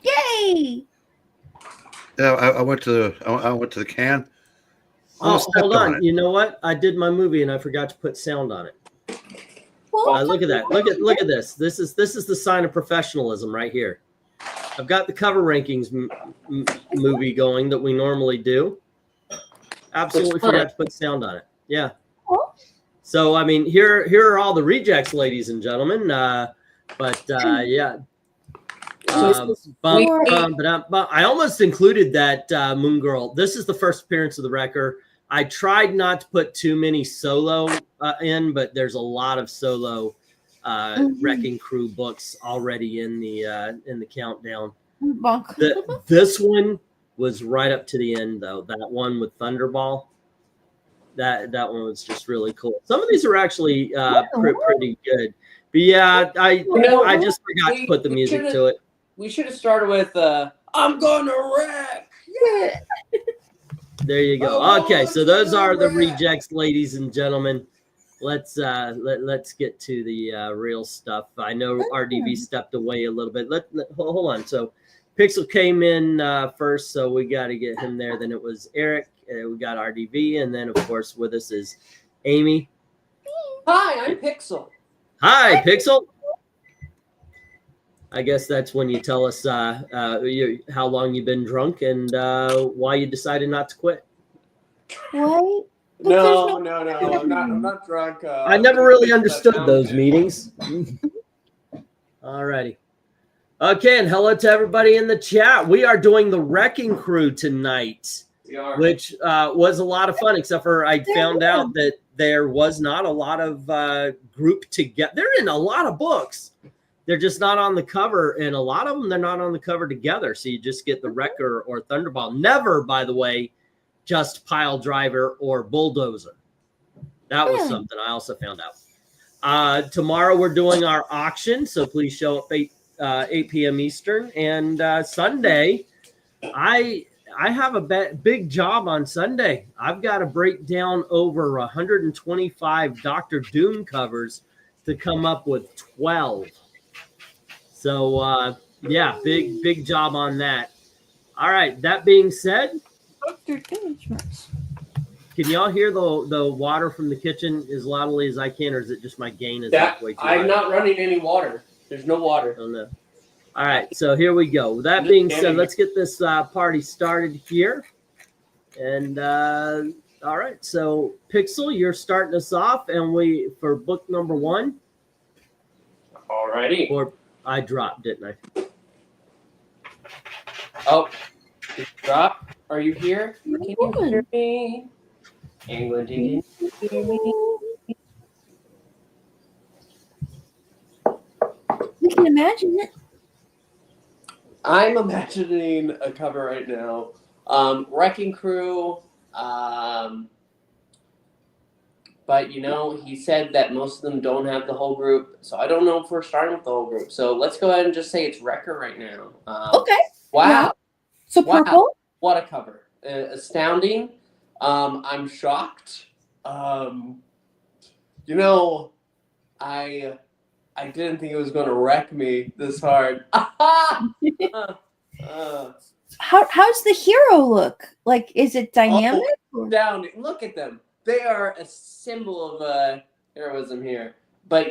Yay! Yeah, I went to the can. Oh, hold on. You know what? I did my movie and I forgot to put sound on it. Look at that. Look at this. This is the sign of professionalism right here. I've got the cover rankings movie going that we normally do. Absolutely forgot to put sound on it. Yeah. So I mean, here are all the rejects, ladies and gentlemen. Yeah. I almost included that Moon Girl. This is the first appearance of the Wrecker. I tried not to put too many solo in, but there's a lot of solo Wrecking Crew books already in the countdown. This one was right up to the end, though. That one with Thunderball, that one was just really cool. Some of these are actually pretty good. But yeah, I just forgot to put the music to it. We should have started with "I'm gonna wreck." Yeah. There you go. Okay, so those are the rejects, ladies and gentlemen. Let's get to the real stuff. I know RDV stepped away a little bit. Hold on. So Pixel came in first, so we got to get him there. Then it was Eric. We got RDV, and then of course with us is Amy. Hi, I'm Pixel. Hi, Pixel. I guess that's when you tell us how long you've been drunk and why you decided not to quit. What? No, I'm not drunk. I never really understood those meetings. All righty. Okay, and hello to everybody in the chat. We are doing the Wrecking Crew tonight, which was a lot of fun, except for I found out that there was not a lot of group together. They're in a lot of books. They're just not on the cover, and a lot of them, they're not on the cover together. So you just get the Wrecker or Thunderball. Never, by the way, just Piledriver or Bulldozer. That was something I also found out. Tomorrow we're doing our auction, so please show up 8 p.m. Eastern. And Sunday, I have a big job on Sunday. I've got to break down over 125 Dr. Doom covers to come up with 12. So, yeah, big job on that. All right, that being said, can y'all hear the water from the kitchen as loudly as I can, or is it just my gain is way too high? I'm not running any water. There's no water. Oh, no. All right, so here we go. With that being said, let's get this party started here. And all right, so Pixel, you're starting us off, and for book number 1. All righty. Or I dropped, didn't I? Oh, it dropped. Are you here? Can you hear me? England, can you hear me? We can imagine it. I'm imagining a cover right now. Wrecking Crew. But, he said that most of them don't have the whole group. So I don't know if we're starting with the whole group. So let's go ahead and just say it's Wrecker right now. Okay. Wow. Yeah. So purple? Wow. What a cover. Astounding. I'm shocked. I didn't think it was going to wreck me this hard. How's the hero look? Like, is it dynamic? Astounding. Look at them. They are a symbol of heroism here. But,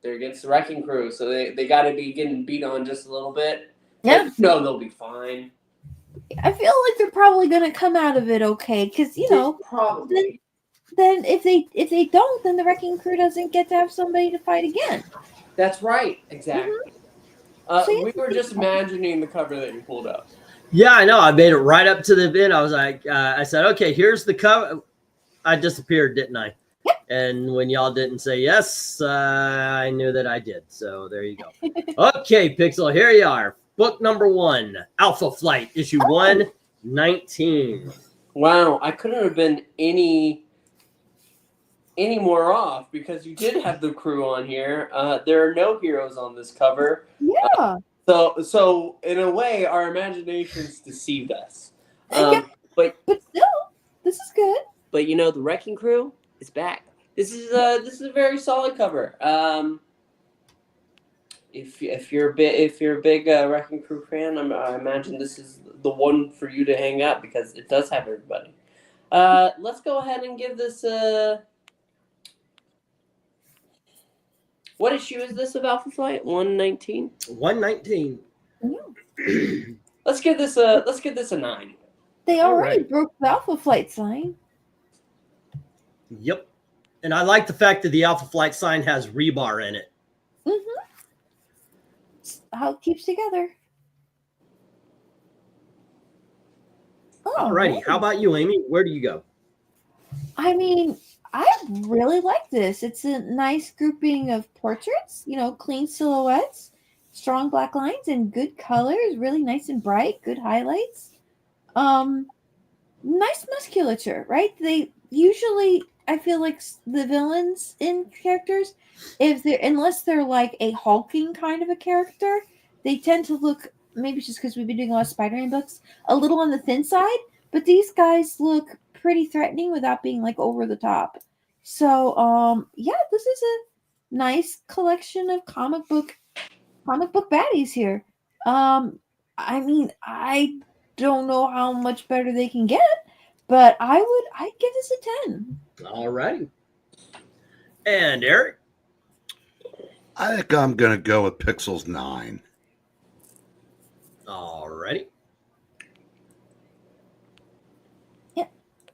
they're against the Wrecking Crew, so they got to be getting beat on just a little bit. Yeah. No, they'll be fine. I feel like they're probably going to come out of it okay, because, probably. Then if they don't, then the Wrecking Crew doesn't get to have somebody to fight again. That's right. Exactly. We were just imagining the cover that you pulled up. Yeah, I know. I made it right up to the bit. I was like, I said, okay, here's the cover. I disappeared, didn't I? Yep. And when y'all didn't say yes, I knew that I did. So there you go. Okay, Pixel, here you are. Book number 1, Alpha Flight, issue 119. Wow, I couldn't have been any more off because you did have the crew on here. There are no heroes on this cover. Yeah. So in a way, our imaginations deceived us. But still, this is good. But the Wrecking Crew is back. This is a very solid cover. if you're a big Wrecking Crew fan, I imagine this is the one for you to hang out because it does have everybody. Let's go ahead and give this what issue is this of Alpha Flight? 119? 119. Let's give this a 9. They All already right. broke the Alpha Flight sign. Yep. And I like the fact that the Alpha Flight sign has rebar in it. Mm-hmm. How it keeps together. Oh, Alrighty. How about you, Amy? Where do you go? I mean, I really like this. It's a nice grouping of portraits, clean silhouettes, strong black lines, and good colors. Really nice and bright, good highlights. Nice musculature, right? They usually, I feel like the villains in characters, unless they're like a hulking kind of a character, they tend to look, maybe it's just because we've been doing a lot of Spider-Man books, a little on the thin side, but these guys look pretty threatening without being like over the top. So, yeah, this is a nice collection of comic book baddies here. I mean, I don't know how much better they can get, but I'd give this a 10. Alrighty. And Eric? I think I'm going to go with Pixels 9. Alrighty.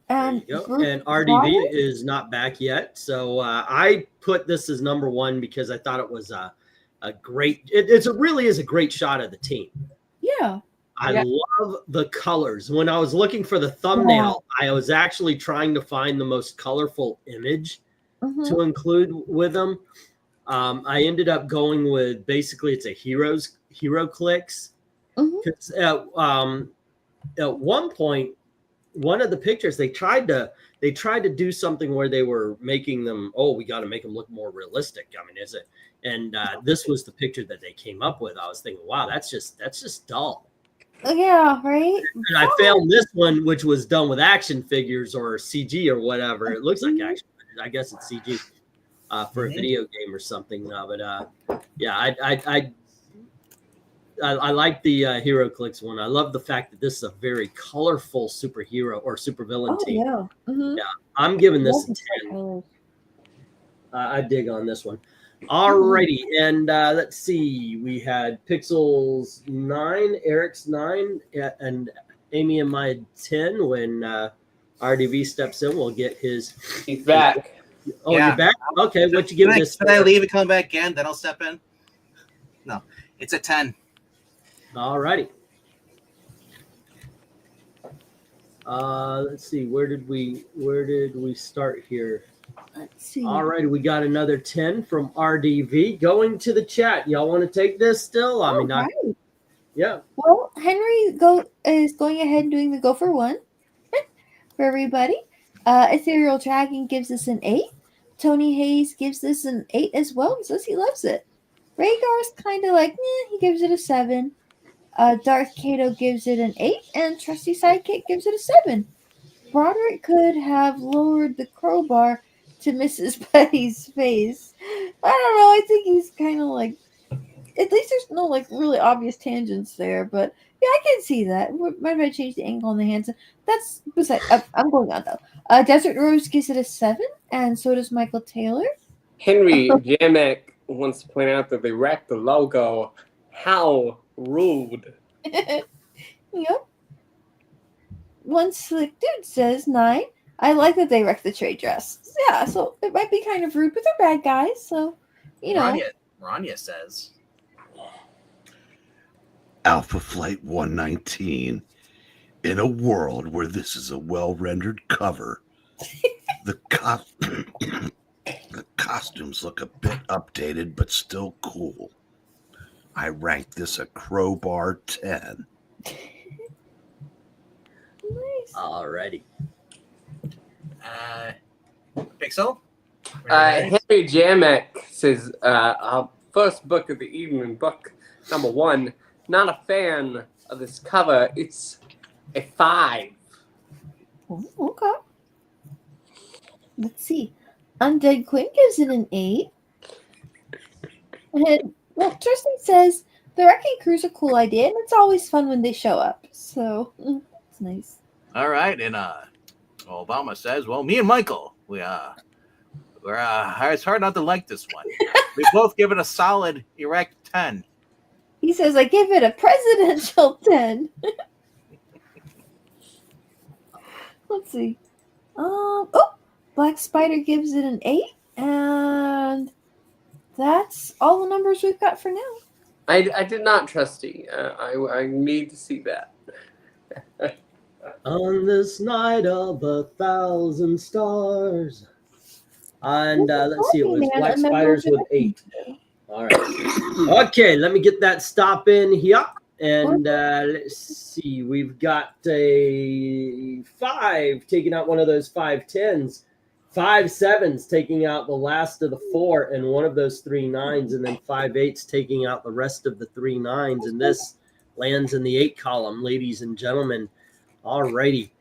And There you go. And RDV is not back yet. So I put this as number 1 because I thought it was a great, it really is a great shot of the team. Yeah. I love the colors. When I was looking for the thumbnail, I was actually trying to find the most colorful image to include with them. I ended up going with basically it's a hero clicks. Because at one point, one of the pictures they tried to do something where they were making them, we got to make them look more realistic. I mean, is it? And this was the picture that they came up with. I was thinking, wow, that's just dull. Yeah, right. And I found this one, which was done with action figures or CG or whatever. It looks like action. I guess it's CG for a video game or something. But yeah, I like the Hero Clicks one. I love the fact that this is a very colorful superhero or supervillain team. Yeah. Yeah, I'm giving this a 10. I dig on this one. Alrighty, and let's see. We had Pixels 9, Eric's 9, and Amy and my 10. When RDV steps in, we'll get his. He's back. Oh, yeah. You're back? Okay, what you give this? Can I leave and come back in? Then I'll step in. No, it's a 10. Alrighty. Let's see. Where did we start here? Let's see. All right, we got another 10 from RDV. Going to the chat. Y'all want to take this still? I mean, right. Yeah. Well, Henry is going ahead and doing the go for 1 for everybody. Ethereal Dragon gives us an 8. Tony Hayes gives this an 8 as well and says he loves it. Rhaegar's kind of like, he gives it a 7. Darth Cato gives it an 8, and Trusty Sidekick gives it a 7. Broderick could have lowered the crowbar to Mrs. Betty's face. I don't know. I think he's kind of like, at least there's no like really obvious tangents there, but yeah, I can see that. Might have changed the angle on the hands. That's beside. I'm going on though. Desert Rose gives it a 7, and so does Michael Taylor. Henry Jamek wants to point out that they wrecked the logo. How rude. Yep. One Slick Dude says 9. I like that they wrecked the trade dress. Yeah, so it might be kind of rude, but they're bad guys, so you know. Rania says Alpha Flight 119. In a world where this is a well-rendered cover, the costumes look a bit updated, but still cool. I rank this a crowbar 10. Nice. Alrighty. Pixel? Henry Jamek says, our first book of the evening, book number 1. Not a fan of this cover. It's a 5. Oh, okay. Let's see. Undead Quinn gives it an 8. And Well, Tristan says the wrecking crew's a cool idea, and it's always fun when they show up. So it's nice. All right, and Obama says, well, me and Michael, it's hard not to like this one. We both give it a solid erect 10. He says, I give it a presidential 10. Let's see. Black Spider gives it an 8, and that's all the numbers we've got for now. I did not, Trusty. I need to see that. On this night of 1,000 stars. And let's see, it was Black Spiders with 8. All right. Okay, let me get that stop in here. And let's see, we've got a 5 taking out one of those 5 10s, 5 7s taking out the last of the 4 and one of those 3 9s, and then 5 8s taking out the rest of the 3 9s. And this lands in the 8 column, ladies and gentlemen. All righty.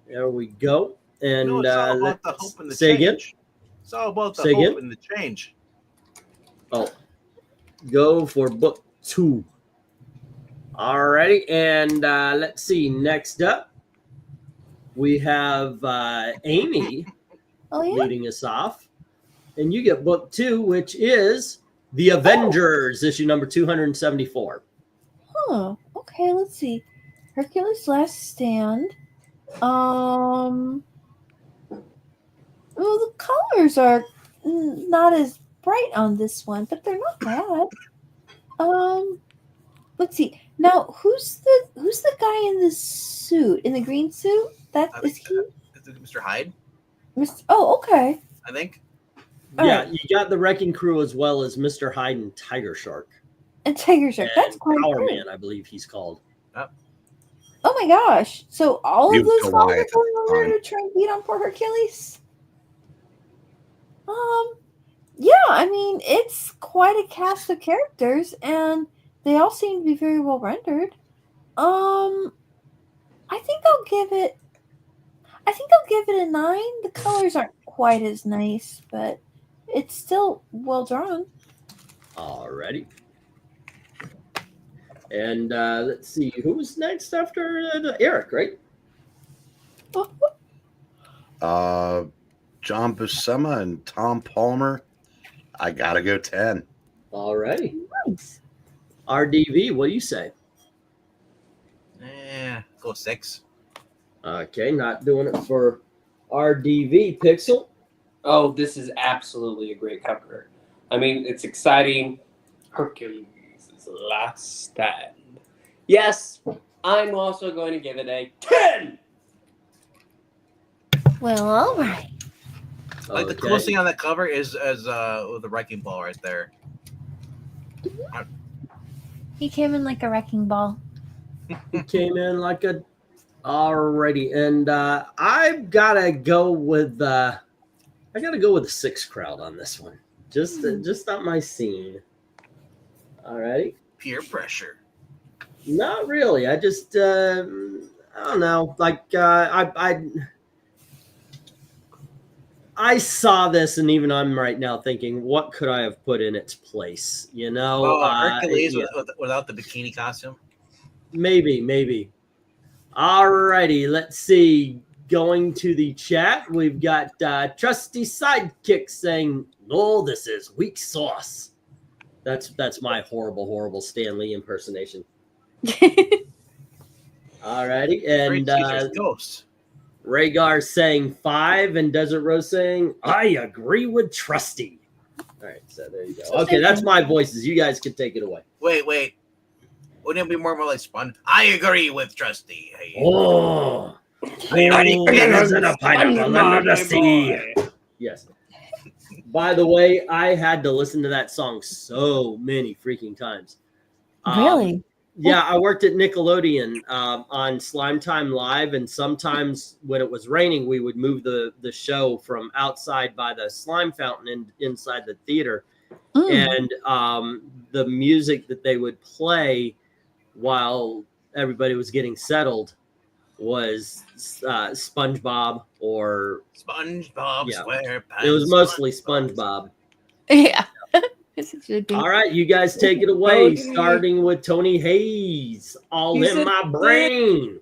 There we go. And it's all about the hope and the say change. again. It's all about the Say hope again? and the change. Oh, go for book 2. All righty. And let's see. Next up, we have Amy leading us off. And you get book 2, which is The Avengers, issue number 274. Huh. Okay, let's see. Hercules' Last Stand. Well, the colors are not as bright on this one, but they're not bad. Let's see. Now, who's the guy in the suit, in the green suit? Is he? Is it Mr. Hyde? Oh, okay. I think. Yeah, you got the Wrecking Crew as well as Mr. Hyde and Tiger Shark. And Tiger Shark. That's quite Power cool. Man, I believe he's called. Oh my gosh! So all You of those Goliath guys are at going the over time. to try and beat on poor Hercules. Yeah, I mean it's quite a cast of characters, and they all seem to be very well rendered. I think I'll give it a 9. The colors aren't quite as nice, but it's still well drawn. Alrighty. And let's see, who was next after Eric, right? John Buscema and Tom Palmer. I gotta go 10. Alrighty. Nice. RDV, what do you say? Go 6. Okay, not doing it for RDV. Pixel. Oh, this is absolutely a great cover. I mean, it's exciting. Hercules' Last Stand. Yes, I'm also going to give it a 10. Well, all right. Like the coolest thing on that cover is with the wrecking ball right there. He came in like a wrecking ball. He came in like a already, and I've gotta go with the 6 crowd on this one. Just not my scene. Alrighty. Peer pressure. Not really. I just I don't know. Like I saw this, and even I'm right now thinking, what could I have put in its place? You know, Hercules without the bikini costume. Maybe. Alrighty, let's see. Going to the chat, we've got Trusty Sidekick saying, "No, this is weak sauce." That's my horrible Stan Lee impersonation. Alrighty, and Ghost. Rhaegar saying 5, and Desert Rose saying, "I agree with Trusty." All right, so there you go. Okay, that's my voices. You guys can take it away. Wait. Wouldn't it be more like Spun? I agree with Trusty. Hey. Oh, there's a pineapple under the sea. Yes. By the way, I had to listen to that song so many freaking times. Really? Yeah, I worked at Nickelodeon on Slime Time Live, and sometimes when it was raining, we would move the show from outside by the slime fountain inside the theater. And the music that they would play while everybody was getting settled was SpongeBob or SpongeBob SquarePants. It was mostly SpongeBob. Yeah. Yes, it should be. All right, you guys take it away, Okay. starting with Tony Hayes. All He's in a my dick. brain.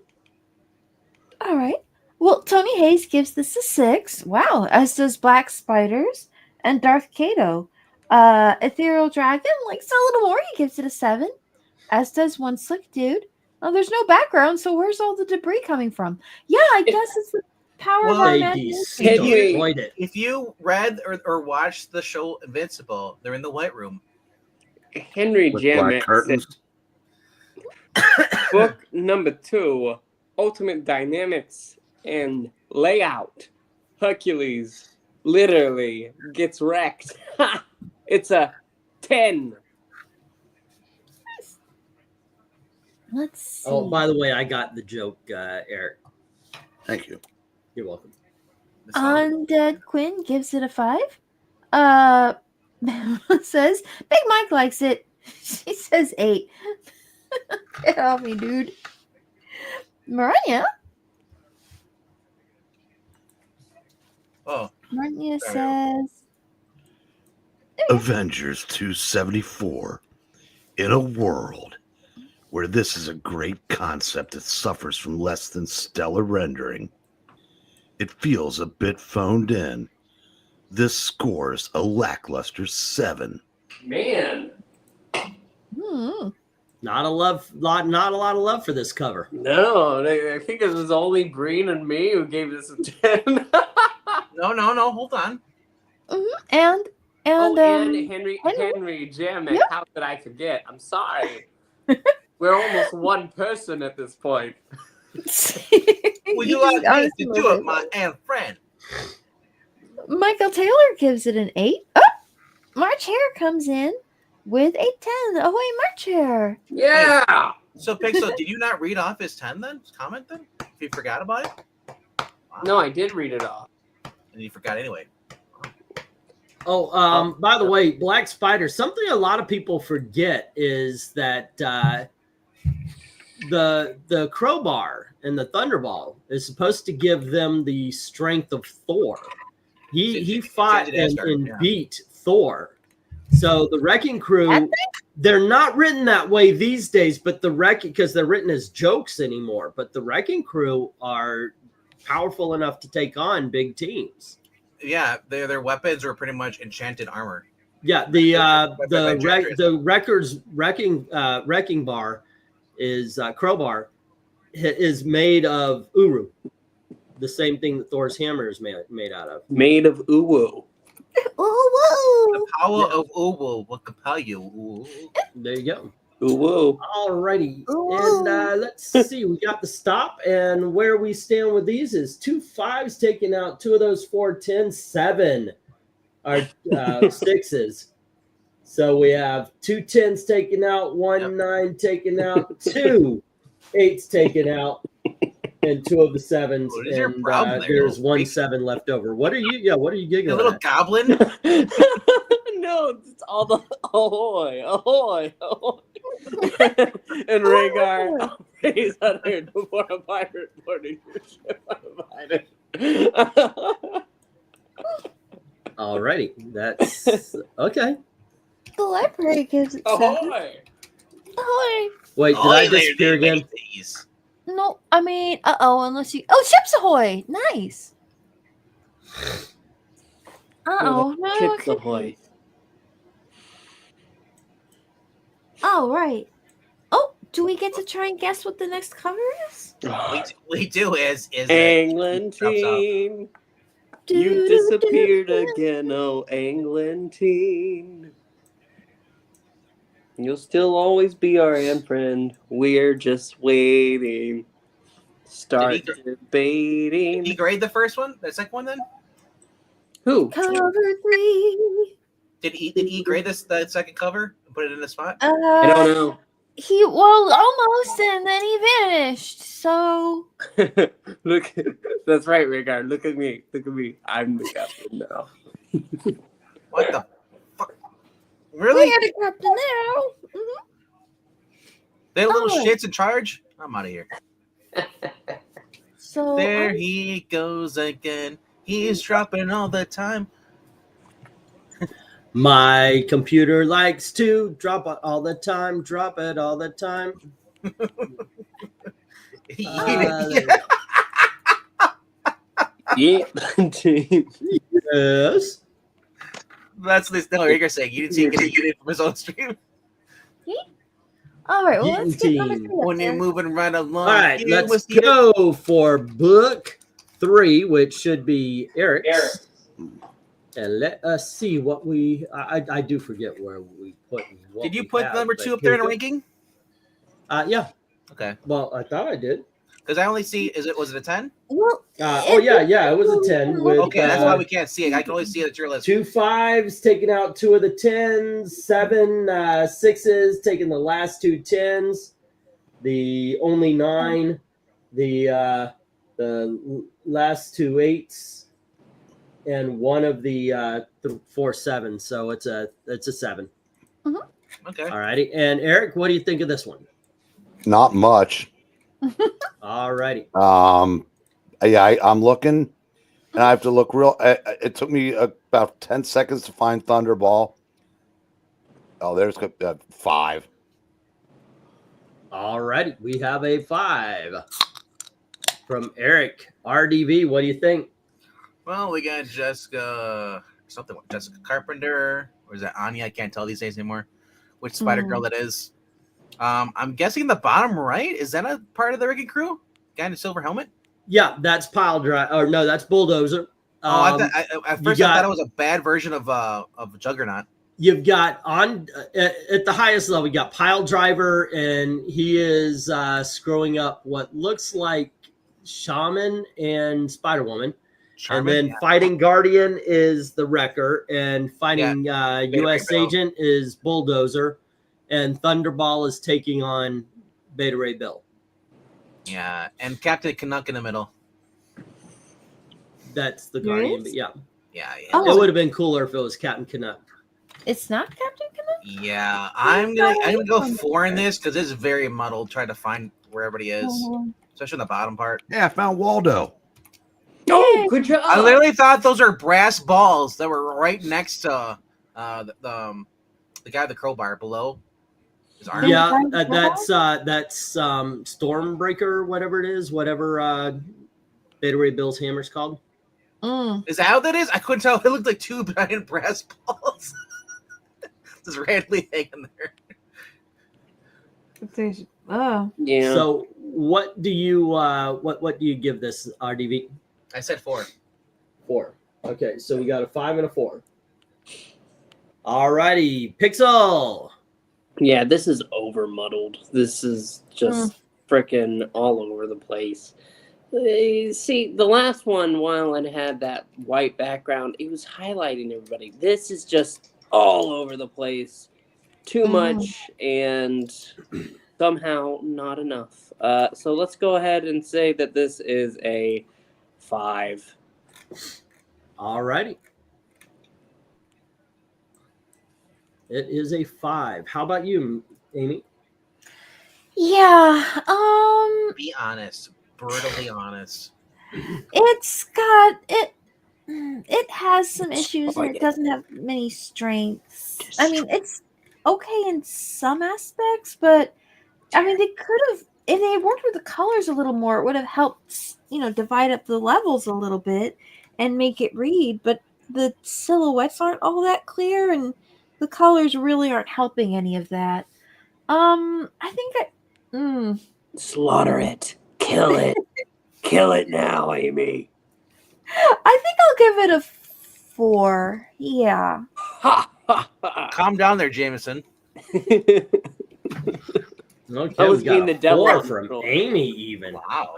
All right. Well, Tony Hayes gives this a 6. Wow. As does Black Spiders and Darth Kato. Ethereal Dragon likes it a little more. He gives it a 7. As does One Slick Dude. Oh, there's no background, so where's all the debris coming from? Yeah, I guess it's the power of our They imagination. destroyed it. If you read or watched the show Invincible, they're in the White Room. Henry With black Jamet said, curtains. book number 2, Ultimate Dynamics and Layout. Hercules literally gets wrecked. It's a 10. Let's see. Oh, by the way, I got the joke, Eric. Thank you. You're welcome. Undead Quinn gives it a 5. Says Big Mike likes it. She says 8. Get off me, dude. Mariah. Oh, Mariah Sorry. says Avengers 274. In a world where this is a great concept that suffers from less than stellar rendering, it feels a bit phoned in. This scores a lackluster 7. Man. Not a lot of love for this cover. No, I think it was only Green and me who gave this a 10. No, hold on. And and Henry Jamet. Yep. How could I forget? I'm sorry. We're almost one person at this point. Would you like me to do it, my friend? Michael Taylor gives it an 8. Oh, March Hare comes in with a 10. Ahoy, March Hare. Yeah. So, Pixel, did you not read off his 10 then? His comment then? If you forgot about it? Wow. No, I did read it off. And you forgot anyway. Oh, by the way, Black Spider, something a lot of people forget is that the crowbar and the Thunderball is supposed to give them the strength of Thor. He fought and beat Thor. So the Wrecking Crew, they're not written that way these days, but because they're written as jokes anymore. But the Wrecking Crew are powerful enough to take on big teams. Yeah, their weapons were pretty much enchanted armor. Yeah, the wrecking bar is crowbar is made of uru, the same thing that Thor's hammer is made out of. Made of uwu. Whoa. The power of Uwu will compel you. Ooh. There you go. Uwu. Alrighty, Ooh. and let's see. We got the stop, and where we stand with these is 2 5s taken out, 2 of those 4 10s, 7 are 6s. So we have 2 10s taken out, 1 9 taken out, 2 8s taken out, and 2 of the 7s. What is your And problem there, there's little 1 freak? 7 left over. What are you? Yeah, what are you A giggling little at? goblin. No, it's all the ahoy, ahoy, ahoy. And Rhaegar raise uttered before a pirate boarding your ship uninvited. Alrighty, that's okay. The library gives it 7. Ahoy! Ahoy. Wait, did I disappear again? No, I mean, unless you. Oh, Chips Ahoy. Nice. No, Chips okay. ahoy. Oh, right. Oh, do we get to try and guess what the next cover is? We do is Anglantine, you disappeared again, oh Anglantine. You'll still always be our friend. We're just waiting. Start debating. Did he grade the first one? The second one then? Who? Cover 3. Did he grade the second cover and put it in the spot? I don't know. He almost, and then he vanished. So Look, that's right, Rhaegar. Look at me. Look at me. I'm the captain now. What the fuck? we Really? had a captain now. Mhm. They little Oh. shits in charge? I'm out of here. So There he goes again. He's dropping all the time. My computer likes to drop it all the time. Drop it all the time. Yeah. Yes. That's this. No, you're saying you didn't see him getting it from his own stream. All right, well, let's get Yeeting number team. 3 up When you're there. moving right along. All right, you let's must get it. go for book 3, which should be Eric's. And let us see what we. I do forget where we put. What Did you we put have, number but 2 up there in a here we ranking? go. Yeah. Okay. Well, I thought I did. Because I only see. Was it a 10? Well, Oh yeah, it was a 10 with Okay, that's why we can't see it. I can only see it at your list. 2 5s, taking out 2 of the 10s, 7 6s, taking the last 2 10s, the only 9, the last 2 8s, and 1 of the 4 7s. So it's a 7. Okay. All righty. And Eric, what do you think of this one? Not much. All righty. Yeah, I'm looking, and I have to look real. It took me about 10 seconds to find Thunderball. Oh, there's 5. All righty. We have a 5 from Eric. RDV, what do you think? Well, we got Jessica Carpenter, or is that Anya? I can't tell these days anymore. Which Spider Girl that is. I'm guessing the bottom right, is that a part of the Wrecking Crew? Guy in the silver helmet? Yeah, that's Piledriver. Or no, that's Bulldozer. At first I thought it was a bad version of Juggernaut. You've got on at the highest level, you got Piledriver, and he is screwing up what looks like Shaman and Spider-Woman. And then Fighting Guardian is the Wrecker, and Fighting U.S. Agent is Bulldozer, and Thunderball is taking on Beta Ray Bill. Yeah, and Captain Canuck in the middle. That's the Guardian, but yeah. Yeah. Oh. It would have been cooler if it was Captain Canuck. It's not Captain Canuck? Yeah, I'm gonna go 4 in this because it's very muddled trying to find where everybody is, especially in the bottom part. Yeah, I found Waldo. Oh, good job. I literally thought those are brass balls that were right next to the guy with the crowbar below his arm. Yeah, that's Stormbreaker, whatever it is, whatever Beta Ray Bill's hammer's called. Is that how that is? I couldn't tell. It looked like 2 giant brass balls just randomly hanging there. Oh, Yeah. So what do you what do you give this, RDV? I said 4. 4. Okay, so we got a 5 and a 4. All righty, Pixel. Yeah, this is over muddled. This is just freaking all over the place. See, the last one, while it had that white background, it was highlighting everybody. This is just all over the place. Too much and somehow not enough. So let's go ahead and say that this is a 5. All righty. It is a 5. How about you, Amy? yeah. Be honest, brutally honest. It's got it. It has some issues and it doesn't have many strengths. I mean, it's okay in some aspects, but I mean, they could have, if they had worked with the colors a little more, it would have helped, divide up the levels a little bit and make it read. But the silhouettes aren't all that clear, and the colors really aren't helping any of that. I think Slaughter it. Kill it. Kill it now, Amy. I think I'll give it a 4. Yeah. Calm down there, Jameson. Okay, I was we got being a the devil. 4 from Amy even. Wow.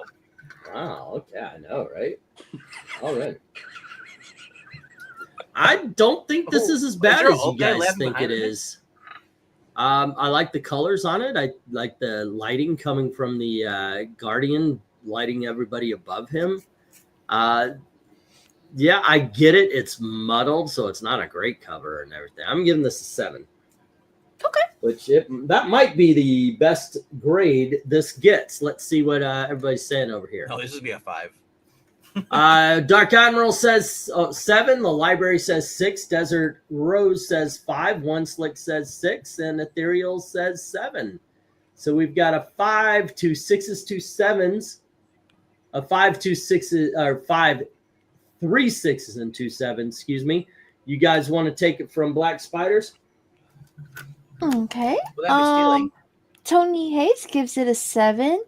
Wow, okay, I know, right? All right. I don't think this is as bad as you guys think it is. I like the colors on it. I like the lighting coming from the Guardian, lighting everybody above him. Yeah, I get it. It's muddled, so it's not a great cover and everything. I'm giving this a 7. Okay. Which that might be the best grade this gets. Let's see what everybody's saying over here. No, this would be a 5. Dark Admiral says 7. The Library says 6. Desert Rose says 5. One Slick says 6. And Ethereal says 7. So we've got a 5, 2 6s, 2 7s, a 5, 2 6s, or 5, 3 6s, and 2 7s. Excuse me. You guys want to take it from Black Spiders? Okay. Will that be stealing? Tony Hayes gives it a 7,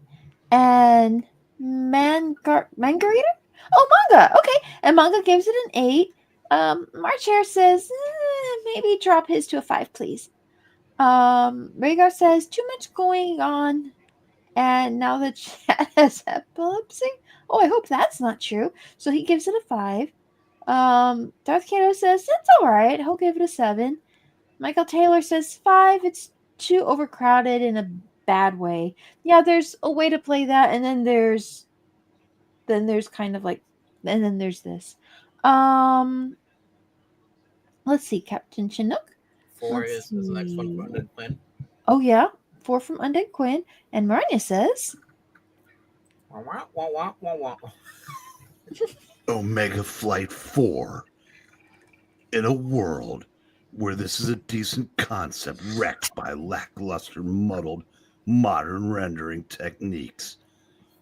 and Mangarita? Oh, Manga. Okay, and Manga gives it an 8. March Hare says maybe drop his to a 5, please. Rhaegar says too much going on, and now the chat has epilepsy. Oh, I hope that's not true. So he gives it a 5. Darth Kato says it's all right. He'll give it a 7. Michael Taylor says 5. It's too overcrowded in a bad way. Yeah, there's a way to play that, and then there's kind of like, and then there's this. Let's see, Captain Chinook. 4 is the next one from Undead Quinn. Oh yeah, 4 from Undead Quinn, and Marnia says Wah, wah, wah, wah, wah. Omega Flight 4. In a world where this is a decent concept wrecked by lackluster, muddled, modern rendering techniques.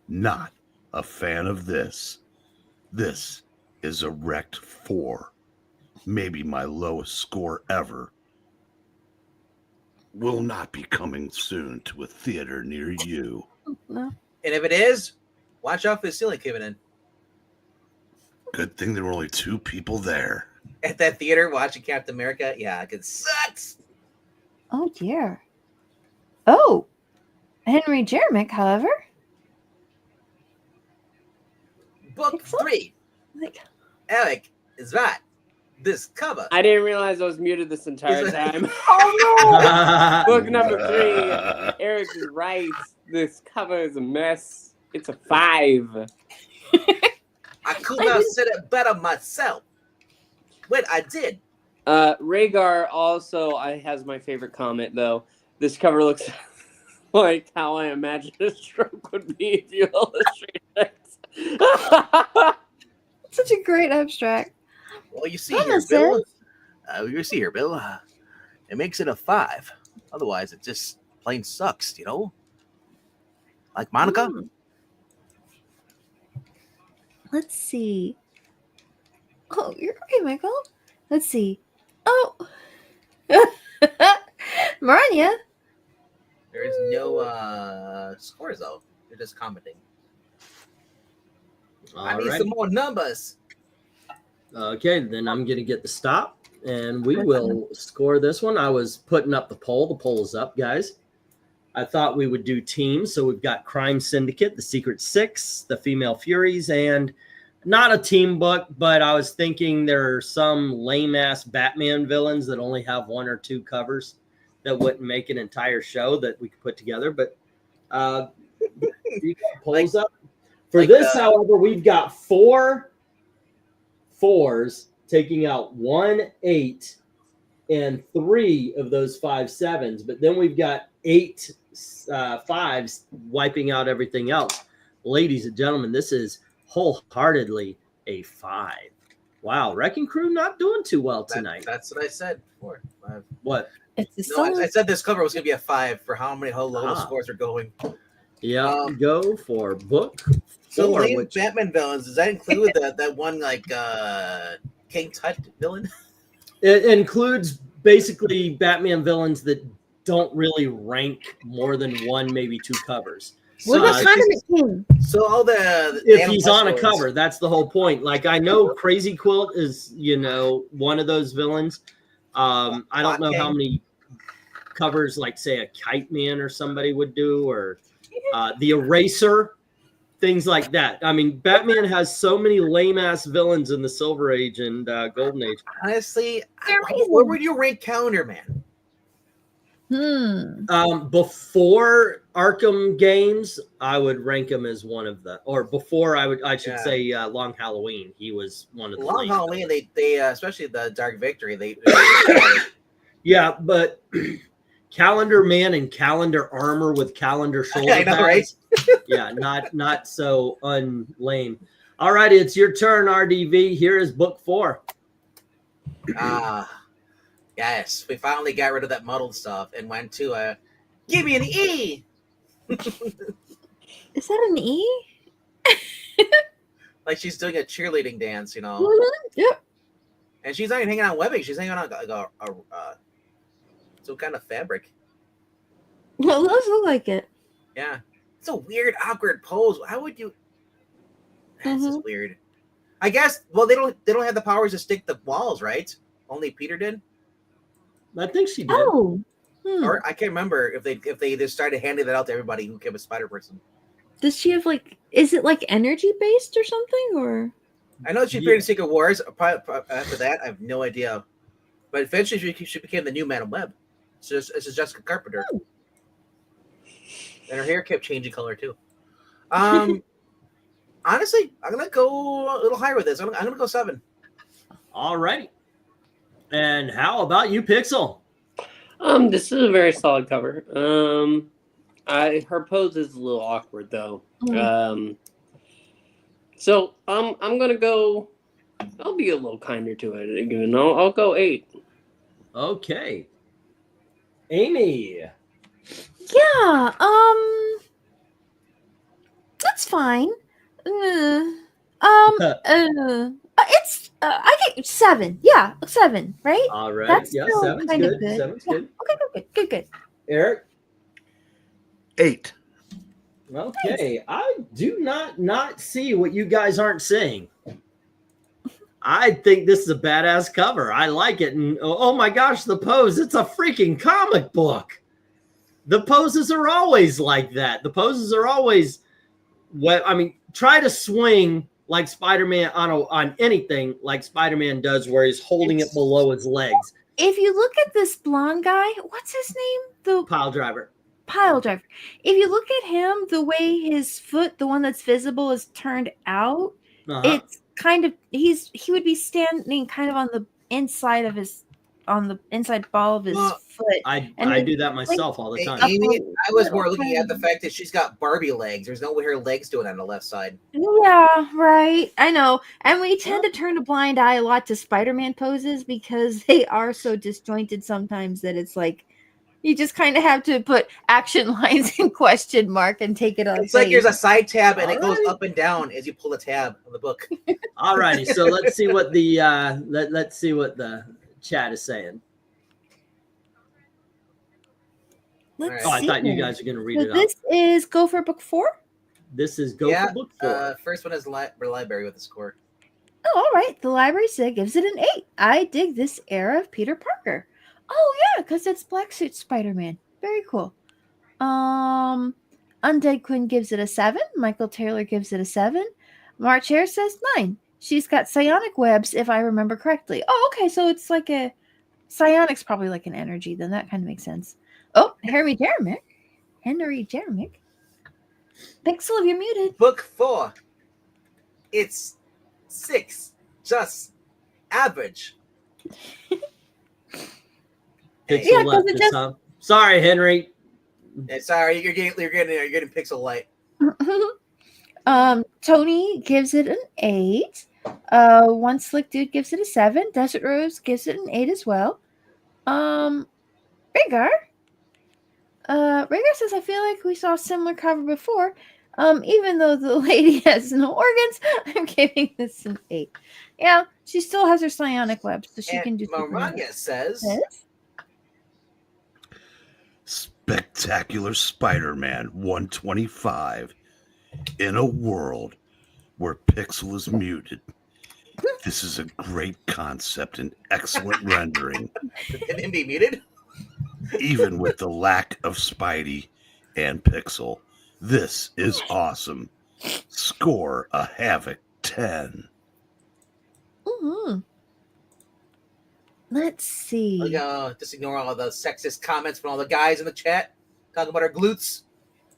Not a fan of this. This is a wrecked 4. Maybe my lowest score ever. Will not be coming soon to a theater near you. no. And if it is, watch out for the ceiling caving in. Good thing there were only 2 people there. At that theater watching Captain America, yeah, it sucks. Oh dear. Oh, Henry Jeremick, however, Book Excellent. 3. like, Eric is right. This cover. I didn't realize I was muted this entire Is it- time. oh Book number 3. Eric is right. This cover is a mess. It's a 5. I could not have said it better myself. Wait, I did. Rhaegar also has my favorite comment though. This cover looks like how I imagine a stroke would be if you illustrate it. no, such a great abstract. Well, you see Mama here, Bill. says- You see here, Bill. It makes it a 5. Otherwise, it just plain sucks, you know? Like Monica? Hmm. Let's see. Oh, you're okay, Michael. Let's see. Oh, Marania. There is no scores, though. They're just commenting. I need some more numbers. Okay, then I'm going to get the stop, and we will score this one. I was putting up the poll. The poll is up, guys. I thought we would do teams. So we've got Crime Syndicate, The Secret Six, The Female Furies, and not a team book, but I was thinking there are some lame-ass Batman villains that only have 1 or 2 covers that wouldn't make an entire show that we could put together. But you got polls up. For this, however, we've got 4 4s taking out 1 8 and 3 of those 5 7s. But then we've got 8 5s wiping out everything else. Ladies and gentlemen, this is wholeheartedly a 5. Wow, Wrecking Crew not doing too well tonight. That's what I said before. What? It's No, I said this cover was going to be a 5 for how low the scores are going. Yeah, go for book 4. So lame Which, Batman villains, does that include that one like King Tut villain? it includes basically Batman villains that don't really rank more than 1, maybe 2 covers. What about Condiment King? So all the If he's on a scores- cover, that's the whole point. Like, I know Crazy Quilt is, one of those villains. I don't know how many covers, like, say, a Kite Man or somebody would do, or the Eraser, things like that. I mean, Batman has so many lame-ass villains in the Silver Age and Golden Age. Honestly, They're where would you rank Calendar Man? Before Arkham games, I would rank him as one of the, or before I should say Long Halloween. He was one of the Long lame. Halloween, they especially the Dark Victory, they Yeah, but Calendar Man and Calendar Armor with Calendar shoulder I know, pads. right? Yeah, not so unlame. All righty, it's your turn, RDV. Here is book 4. Yes, we finally got rid of that muddled stuff and went to give me an E. Is that an E? Like she's doing a cheerleading dance, you know. Yep. And she's not even hanging on webbing. She's hanging on some kind of fabric. Well, it does look like it. Yeah. It's a weird, awkward pose. How would you? This is weird. I guess. Well, they don't have the powers to stick the walls, right? Only Peter did. I think she did. Oh. Or I can't remember if they just started handing that out to everybody who became a spider person. Does she have like? Is it like energy based or something? Or I know she appeared in Secret Wars. After that, I have no idea. But eventually, she became the new Madam Web. So it's Jessica Carpenter, and her hair kept changing color too. Honestly, I'm gonna go a little higher with this. I'm gonna go 7. All right. And how about you, Pixel? This is a very solid cover. Her pose is a little awkward though. So I'm gonna go. I'll be a little kinder to it again. I'll go 8. Okay. Amy. yeah, that's fine. It's I get 7. Yeah, 7, right? All right. That's yeah, still 7's kind of good. good. 7's Yeah. good. Okay, good. Eric. 8. Okay. I do not see what you guys aren't seeing. I think this is a badass cover. I like it. And oh my gosh, the pose. It's a freaking comic book. The poses are always like that. The poses are always try to swing like Spider-Man on anything like Spider-Man does where he's holding it below his legs. If you look at this blonde guy, what's his name? The Piledriver. If you look at him, the way his foot, the one that's visible, is turned out, it's kind of he would be standing kind of on the inside ball of his foot. I do that myself all the time. Amy, I was more looking at the fact that she's got Barbie legs. There's no way her legs do it on the left side. Yeah, right. I know. And we tend to turn a blind eye a lot to Spider-Man poses because they are so disjointed sometimes that it's like you just kind of have to put action lines in question mark and take it on. It's like there's a side tab and it goes up and down as you pull the tab on the book. All righty. So let's see what the let's see what the chat is saying. Let's I see. thought you guys were going to read it This is Go for Book 4? This is Go for Book 4. First one is library with the score. Oh, all right. The library said gives it an 8. I dig this era of Peter Parker. Oh, yeah, because it's Black Suit Spider-Man. Very cool. Undead Quinn gives it a 7. Michael Taylor gives it a 7. March Hare says 9. She's got psionic webs, if I remember correctly. Oh, okay, so it's like a... Psionic's probably like an energy, then that kind of makes sense. Oh, Henry Jeremic. Pixel, you're muted. Book 4. It's 6. Just average. Pixel left this time. Sorry, Henry. Sorry, you're getting pixel light. Tony gives it an 8. One Slick Dude gives it a 7. Desert Rose gives it an 8 as well. Rhaegar says, I feel like we saw a similar cover before. Even though the lady has no organs, I'm giving this an 8. Yeah, she still has her psionic web, so she can do Maranga says Spectacular Spider-Man 125 in a world where Pixel is muted. This is a great concept and excellent rendering. Can him be muted? Even with the lack of Spidey and Pixel, this is awesome. Score a Havoc 10. Mm-hmm. Let's see. Just ignore all the sexist comments from all the guys in the chat talking about our glutes.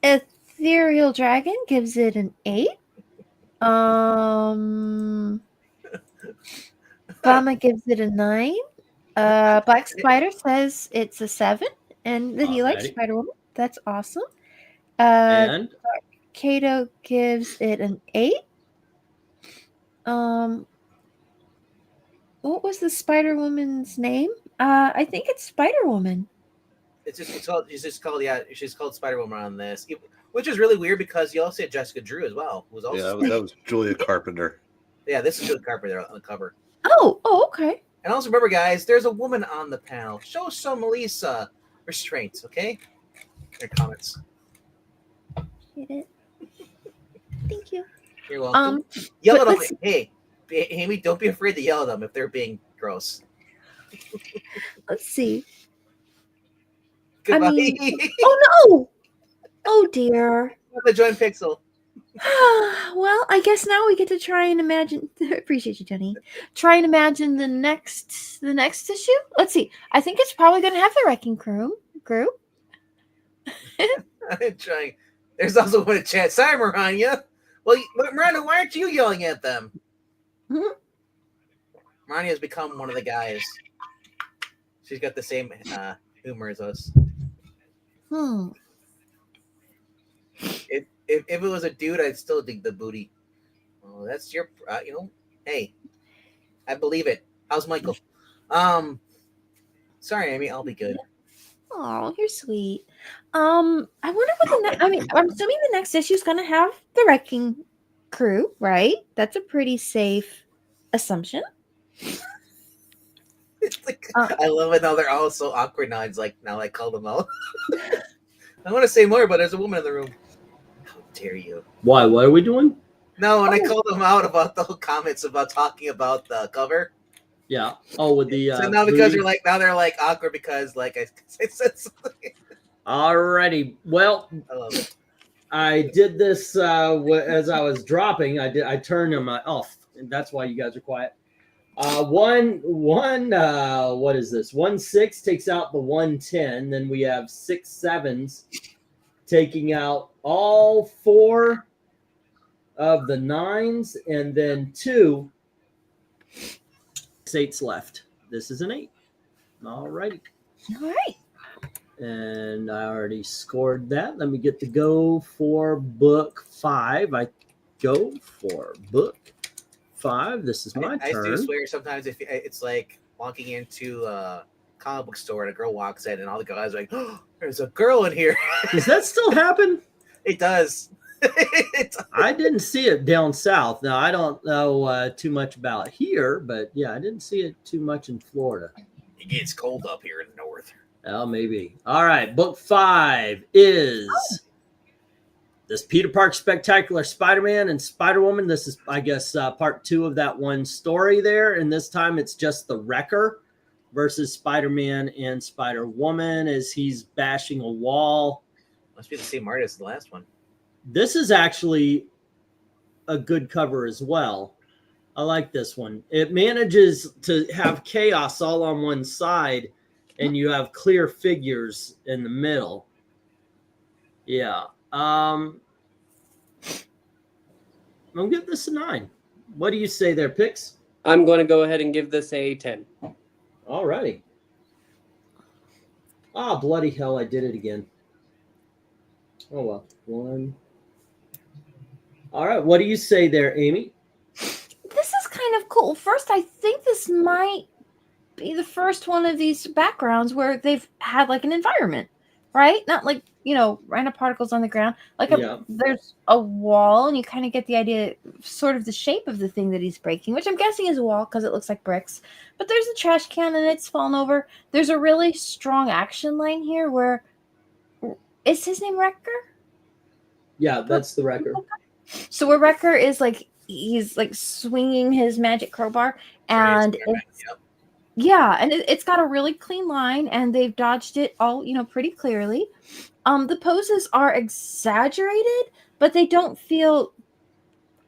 Ethereal Dragon gives it an 8. Bama gives it a 9. Black Spider says it's a 7 and that he likes Spider-Woman. That's awesome. And Kato gives it an 8. What was the Spider Woman's name? I think it's Spider Woman. She's called Spider Woman on this, which is really weird because you also had Jessica Drew as well, who was also that was Julia Carpenter. Yeah, this is Julia Carpenter on the cover. Oh, okay. And also remember, guys, there's a woman on the panel. Show some Melissa restraint, okay? Your comments. Get it. Thank you. You're welcome. Yell at them. Hey, Amy, don't be afraid to yell at them if they're being gross. Let's see. Goodbye. I mean, oh no! Oh dear. The joint pixel. Well, I guess now we get to try and imagine. Appreciate you, Jenny. Try and imagine the next issue. Let's see. I think it's probably going to have the Wrecking Crew. I'm trying. There's also one in chat. Sorry, Miranda. Well, Miranda, why aren't you yelling at them? Mm-hmm. Miranda has become one of the guys. She's got the same humor as us. If it was a dude, I'd still dig the booty. Oh, that's your, hey, I believe it. How's Michael? Sorry, Amy, I'll be good. Oh, you're sweet. I wonder what I'm assuming the next issue is going to have the Wrecking Crew, right? That's a pretty safe assumption. It's like, I love it now. They're all so awkward now. It's like, now I call them out. I want to say more, but there's a woman in the room. How dare you? Why? What are we doing? No, and I called them out about the whole comments about talking about the cover. Yeah. Oh, with the so now because they're like awkward because like I said something. Alrighty. Well, I love it. I did this as I was dropping. I turned them off, and that's why you guys are quiet. What is this? 1-6 takes out the 1-10. Then we have 6-7s taking out all 4 of the 9s, and then 2 8s left. This is an 8. All righty. All right. And I already scored that. Let me get to go for book 5. I go for book 5. This is my turn. I do swear sometimes if it's like walking into a comic book store and a girl walks in and all the guys are like, oh, there's a girl in here. Does that still happen? It does. I didn't see it down south. Now, I don't know too much about here, but yeah, I didn't see it too much in Florida. It gets cold up here in the north. Oh, maybe. All right. Book 5 is this Peter Park Spectacular Spider-Man and Spider-Woman. This is, I guess, part 2 of that one story there. And this time it's just the Wrecker versus Spider-Man and Spider-Woman as he's bashing a wall. Must be the same artist as the last one. This is actually a good cover as well. I like this one. It manages to have chaos all on one side, and you have clear figures in the middle. Yeah. I'm going to give this a 9. What do you say there, Pix? I'm going to go ahead and give this a 10. All righty. Ah, bloody hell, I did it again. Oh, well. 1. All right. What do you say there, Amy? This is kind of cool. First, I think this might be the first one of these backgrounds where they've had like an environment, right? Not like, random particles on the ground. Like there's a wall, and you kind of get the idea, sort of the shape of the thing that he's breaking, which I'm guessing is a wall because it looks like bricks. But there's a trash can and it's fallen over. There's a really strong action line here where, is his name Wrecker? Yeah, that's the Wrecker. So where Wrecker is like, he's like swinging his magic crowbar, and it's got a really clean line, and they've dodged it all, pretty clearly. The poses are exaggerated, but they don't feel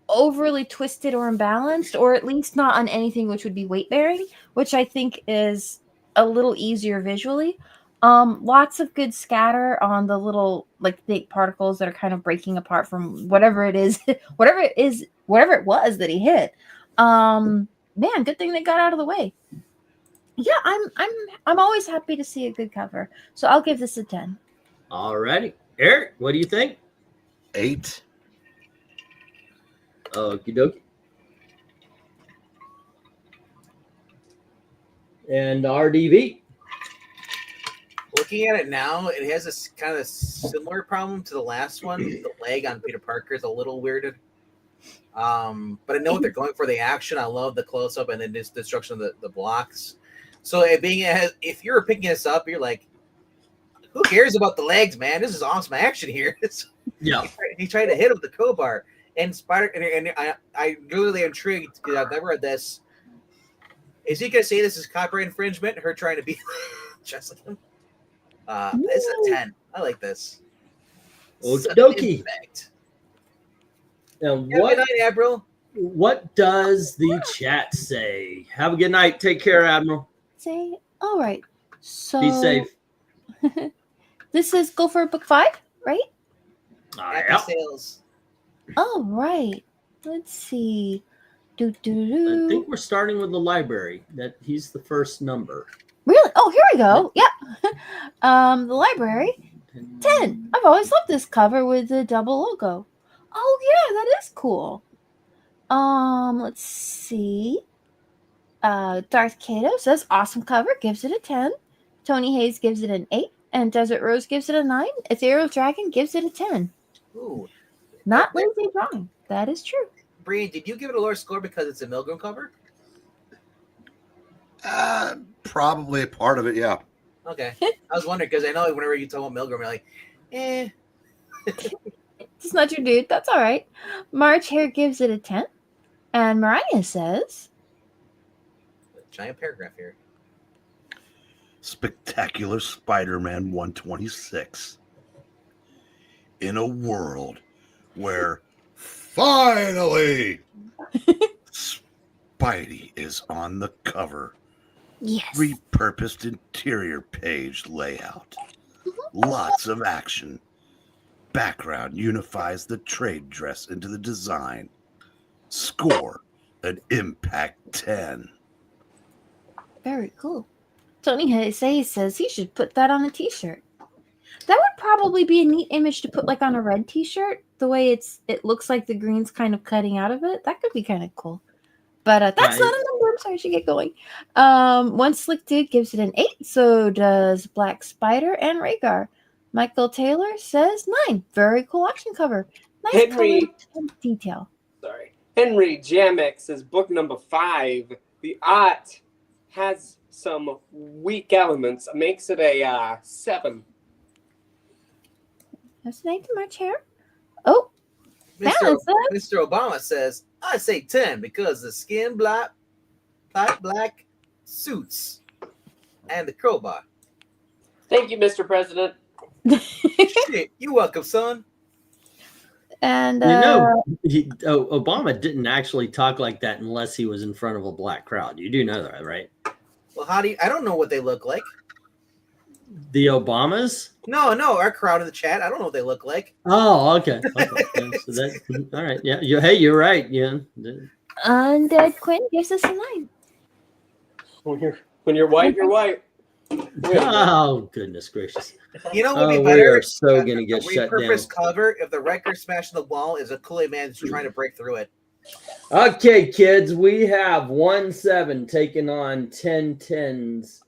overly twisted or imbalanced, or at least not on anything which would be weight bearing, which I think is a little easier visually. Lots of good scatter on the little like thick particles that are kind of breaking apart from whatever it is, whatever it was that he hit. Man, good thing they got out of the way. Yeah, I'm always happy to see a good cover. So I'll give this a 10. All righty. Eric, what do you think? 8. Okie dokie. and RDV. Looking at it now, it has this kind of similar problem to the last one. The leg on Peter Parker is a little weirded. But I know what they're going for. The action, I love the close up and then this destruction of the blocks. So if you're picking this up, you're like, who cares about the legs, man? This is awesome action here. Yeah, he tried to hit him with the crowbar, and Spider. And I really intrigued because I've never read this. Is he gonna say this is copyright infringement? Her trying to be just like him. It's a 10. I like this. Okie dokie. And Have a good night, Admiral. what does the chat say? Have a good night. Take care, Admiral. Say, all right. So Be safe. This is go for book 5, right? Happy Yeah. sales. All right. Let's see. I think we're starting with the library. He's the first number. Really? Oh, here we go. Yep. The library. 10. I've always loved this cover with the double logo. Oh yeah, that is cool. Let's see. Darth Kato says awesome cover, gives it a 10. Tony Hayes gives it an 8, and Desert Rose gives it a 9. Ethereal Dragon gives it a 10. Ooh. Not lazy drawing. That is true. Bree, did you give it a lower score because it's a Milgram cover? Probably a part of it, yeah. Okay. I was wondering because I know whenever you talk about Milgram, you're like, eh. It's not your dude. That's all right. March here gives it a 10. And Mariah says, Giant paragraph here. Spectacular Spider-Man 126. In a world where finally Spidey is on the cover. yes. Repurposed interior page layout. Lots of action. Background unifies the trade dress into the design. Score an impact 10. Very cool. Tony Hayes says he should put that on a t-shirt. That would probably be a neat image to put like on a red t-shirt. The way it looks like the green's kind of cutting out of it. That could be kind of cool. But that's not a number. I'm sorry, I should get going. One Slick Dude gives it an 8. So does Black Spider and Rhaegar. Michael Taylor says 9. Very cool action cover. Nice Henry. color and detail. Sorry. Henry Jamek says book number 5. The art has some weak elements. Makes it a 7. That's an 8 to my chair. Oh, Balance says, Mr. Obama says, I say 10 because the skin black suits and the crowbar. Thank you, Mr. President. Shit, you're welcome, son. and Obama didn't actually talk like that unless he was in front of a black crowd. You do know that, right? Well, I don't know what they look like. The Obamas? No, our crowd in the chat. I don't know what they look like. Oh, okay. Yeah, so that, all right. Yeah. You're right. Yeah. Undead Quinn gives us a 9. When you're white, you're white. Oh, goodness gracious. You know what would be We better? are so going to get A shut down. repurposed cover if the Wrecker smashed the wall is a Kool-Aid man who's trying to break through it. Okay, kids, we have 1-7 taking on 10-10s.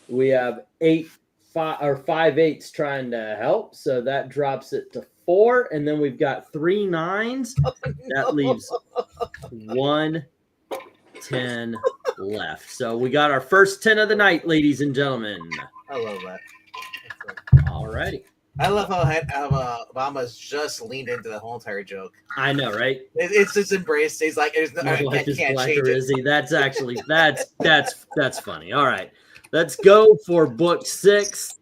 We have 5-8s trying to help, so that drops it to 4, and then we've got 3 9s. That leaves 1 10 left. So we got our first 10 of the night, ladies and gentlemen. I love that. All righty. I love how Obama's just leaned into the whole entire joke. I know, right? It's just embraced. He's like, "There's no, My I life is can't black, change or it." is he? That's actually that's funny. All right, let's go for book 6.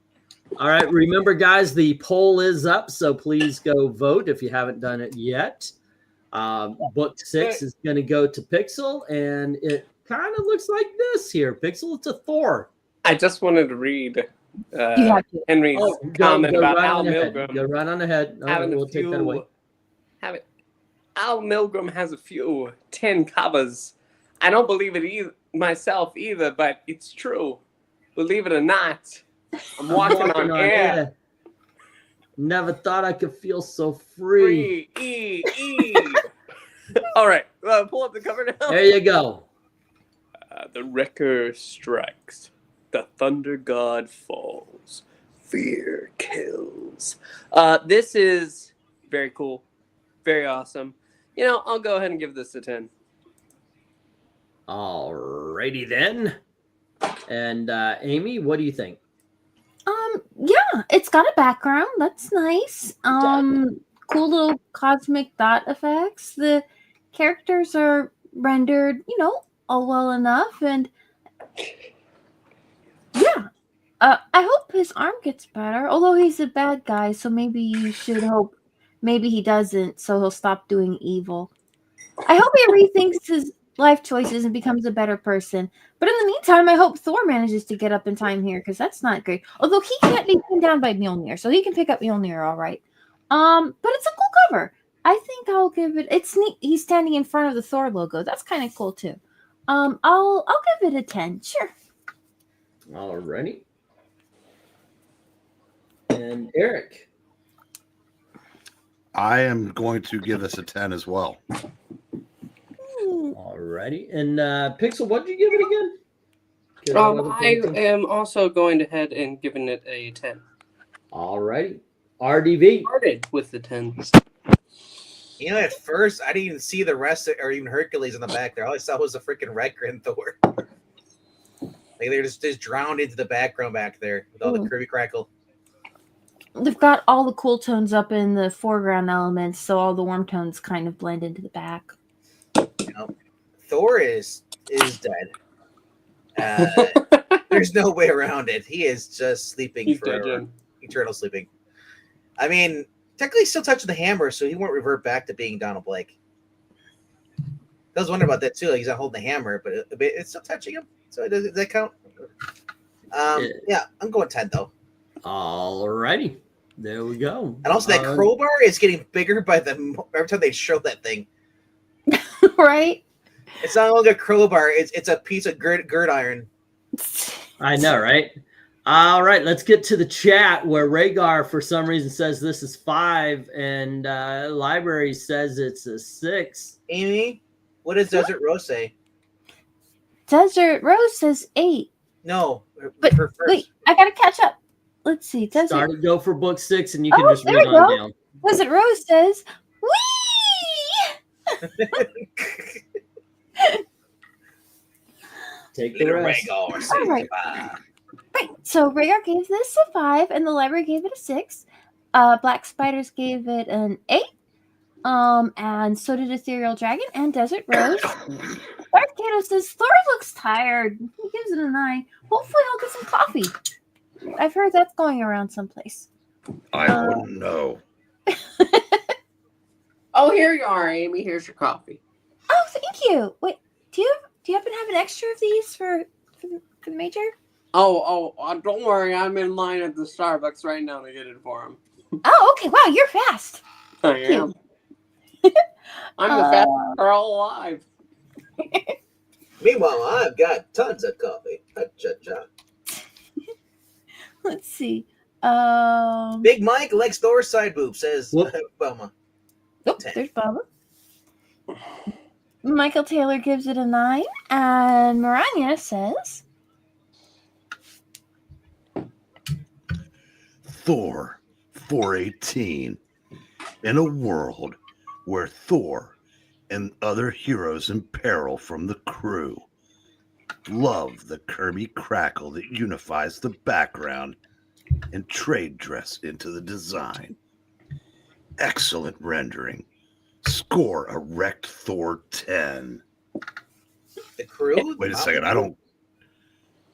All right, remember, guys, the poll is up, so please go vote if you haven't done it yet. Book 6 is going to go to Pixel, and it kind of looks like this here. Pixel, it's a Thor. I just wanted to read You have to. Henry's comment about Al Milgram. Go right on ahead. All right, having we'll a take that away. few. Al Milgram has a few 10 covers. I don't believe it myself either, but it's true. Believe it or not, I'm walking on air. Never thought I could feel so free. All right, pull up the cover now. There you go. The Wrecker strikes. The Thunder God falls. Fear kills. This is very cool. Very awesome. You know, I'll go ahead and give this a 10. Alrighty then. And Amy, what do you think? Yeah, it's got a background. That's nice. Cool little cosmic dot effects. The characters are rendered, all well enough, and yeah. I hope his arm gets better. Although he's a bad guy, so maybe you should hope. Maybe he doesn't, so he'll stop doing evil. I hope he rethinks his life choices and becomes a better person. But in the meantime, I hope Thor manages to get up in time here, because that's not great. Although he can't be pinned down by Mjolnir, so he can pick up Mjolnir all right. But it's a cool cover. I think I'll give it. It's neat. He's standing in front of the Thor logo. That's kind of cool too. I'll give it a 10. Sure. Alrighty. And Eric. I am going to give this a 10 as well. Alrighty. And Pixel, what did you give it again? I am also going ahead and giving it a 10. Alrighty. RDV. Started with the 10s. You know, at first, I didn't even see the rest or even Hercules in the back there. All I saw was the freaking Wrecker and Thor. Like they're just drowned into the background back there with all the Kirby crackle. They've got all the cool tones up in the foreground elements, so all the warm tones kind of blend into the back. You know, Thor is dead. There's no way around it. He is just sleeping forever. Eternal sleeping. I mean, technically he's still touching the hammer, so he won't revert back to being Donald Blake. I was wondering about that too. Like he's not holding the hammer, but it's still touching him. So does that count? Yeah, I'm going 10 though. Alrighty. There we go. And also that crowbar is getting bigger by every time they show that thing. Right? It's not only a crowbar, it's a piece of gird iron. I know, right? All right, let's get to the chat where Rhaegar, for some reason, says this is 5, and Library says it's a 6. Amy, what does Desert Rose say? Desert Rose says 8. No, but wait, I gotta catch up. Let's see. Start to go for book 6, and you can just read on down. Desert Rose says, "Wee." Take the rest. All right. Right. So Rhaegar gave this a 5, and the library gave it a 6. Black Spiders gave it an 8. And so did Ethereal Dragon and Desert Rose. Darth Kato says Thor looks tired. He gives it a 9. Hopefully, I'll get some coffee. I've heard that's going around someplace. I wouldn't know. Oh, here you are, Amy. Here's your coffee. Oh, thank you. Wait, do you happen to have an extra of these for the Major? Oh, don't worry. I'm in line at the Starbucks right now to get it for him. Oh, okay. Wow, you're fast. I am. I'm the fastest girl alive. Meanwhile, I've got tons of coffee. Let's see. Big Mike likes Thor's side boob, says Bama. Nope, there's Baba. Michael Taylor gives it a 9, and Maranya says Thor 418. In a world where Thor and other heroes in peril from the crew love the Kirby crackle that unifies the background and trade dress into the design. Excellent rendering. Score a wrecked Thor 10. The crew? Wait a second. I don't.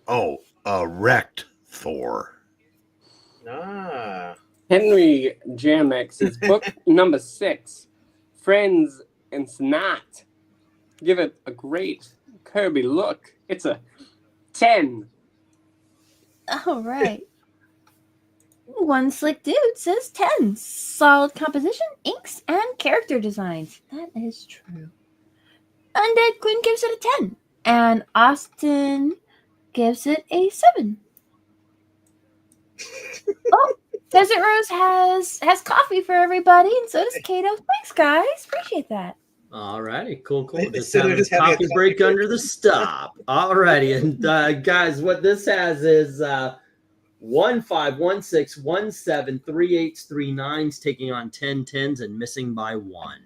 Oh, wrecked Thor. Henry Jamex is book number 6, Friends and Snot. Give it a great Kirby look. It's a 10. All right. One Slick Dude says 10. Solid composition, inks, and character designs. That is true. Undead Quinn gives it a 10. And Austin gives it a 7. Oh, Desert Rose has coffee for everybody, and so does Kato. Thanks, guys. Appreciate that. All righty, cool. They Just said they're having a just having a coffee coffee break break. under the stop. All righty, and guys, what this has is 1 5 1 6 1 7 3 8s 3 9s taking on 10 10s and missing by 1.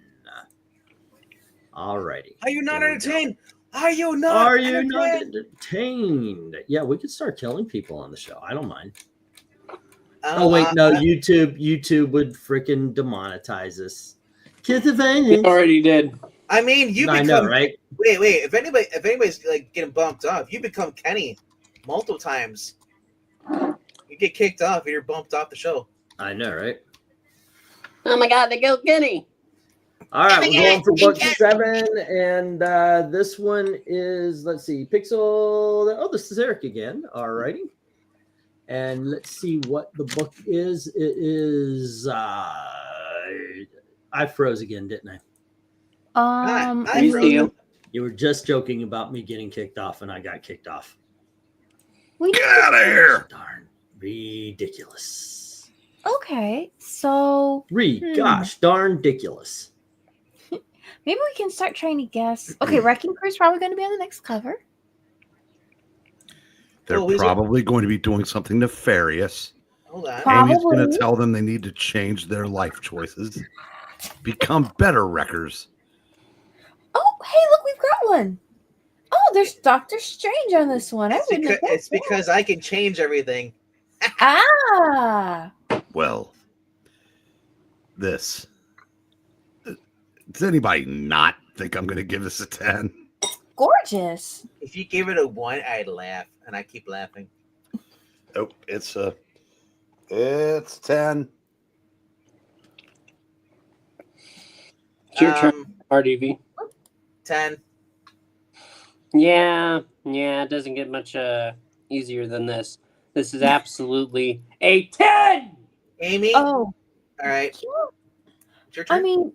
All righty. Are you not Here we entertained? go. Are you not Are you not entertained? entertained? Yeah, we could start killing people on the show. I don't mind. Oh, Oh wait, no, YouTube would freaking demonetize us. Kids of violence. Already did. I mean, you I become know, right? Wait. If anybody's like getting bumped off, you become Kenny multiple times. You get kicked off, and you're bumped off the show. I know, right? Oh my God, they killed Kenny. All right, we're going for book 7, and this one is, let's see, Pixel. Oh, this is Eric again. All righty. And let's see what the book is. It is, I froze again, didn't I? I froze. You were just joking about me getting kicked off, and I got kicked off. Get out of here! Darn, ridiculous. Okay, so Gosh, darn ridiculous. maybe we can start trying to guess. Okay, Wrecking Crew's probably going to be on the next cover. They're probably going to be doing something nefarious. Hold on. Amy's going Probably. to tell them they need to change their life choices, become better wreckers. Oh, hey, look, we've got one. Oh, there's Doctor Strange on this one. It's because I can change everything. Ah. Well, this. Does anybody not think I'm going to give this a 10? Gorgeous. If you gave it a 1, I'd laugh, and I keep laughing. Nope, it's 10. It's your turn, RDV. 10. Yeah, it doesn't get much easier than this. This is absolutely a 10! Amy? Oh, All right. yeah. It's your turn. I mean,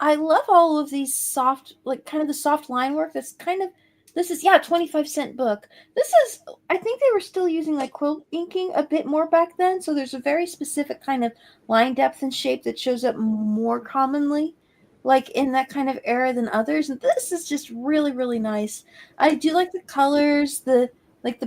I love all of these soft, like kind of the soft line work. That's kind of, this is, 25-cent book. This is, I think they were still using like quilt inking a bit more back then. So there's a very specific kind of line depth and shape that shows up more commonly, like in that kind of era than others. And this is just really, really nice. I do like the colors, the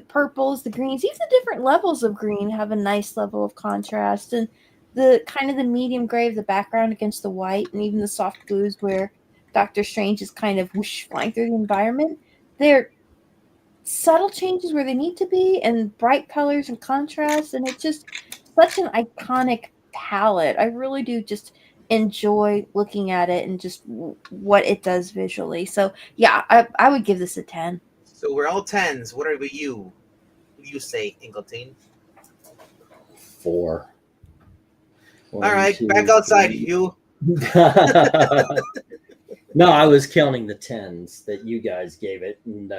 purples, the greens, even the different levels of green have a nice level of contrast. And the kind of the medium gray of the background against the white, and even the soft blues where Doctor Strange is kind of whoosh flying through the environment. They're subtle changes where they need to be, and bright colors and contrast, and it's just such an iconic palette. I really do just enjoy looking at it and just what it does visually. So yeah, I would give this a 10. So we're all 10s. What are you? What do you say, Ingleton? 4. All right, back outside, you. No, I was counting the 10s that you guys gave it, and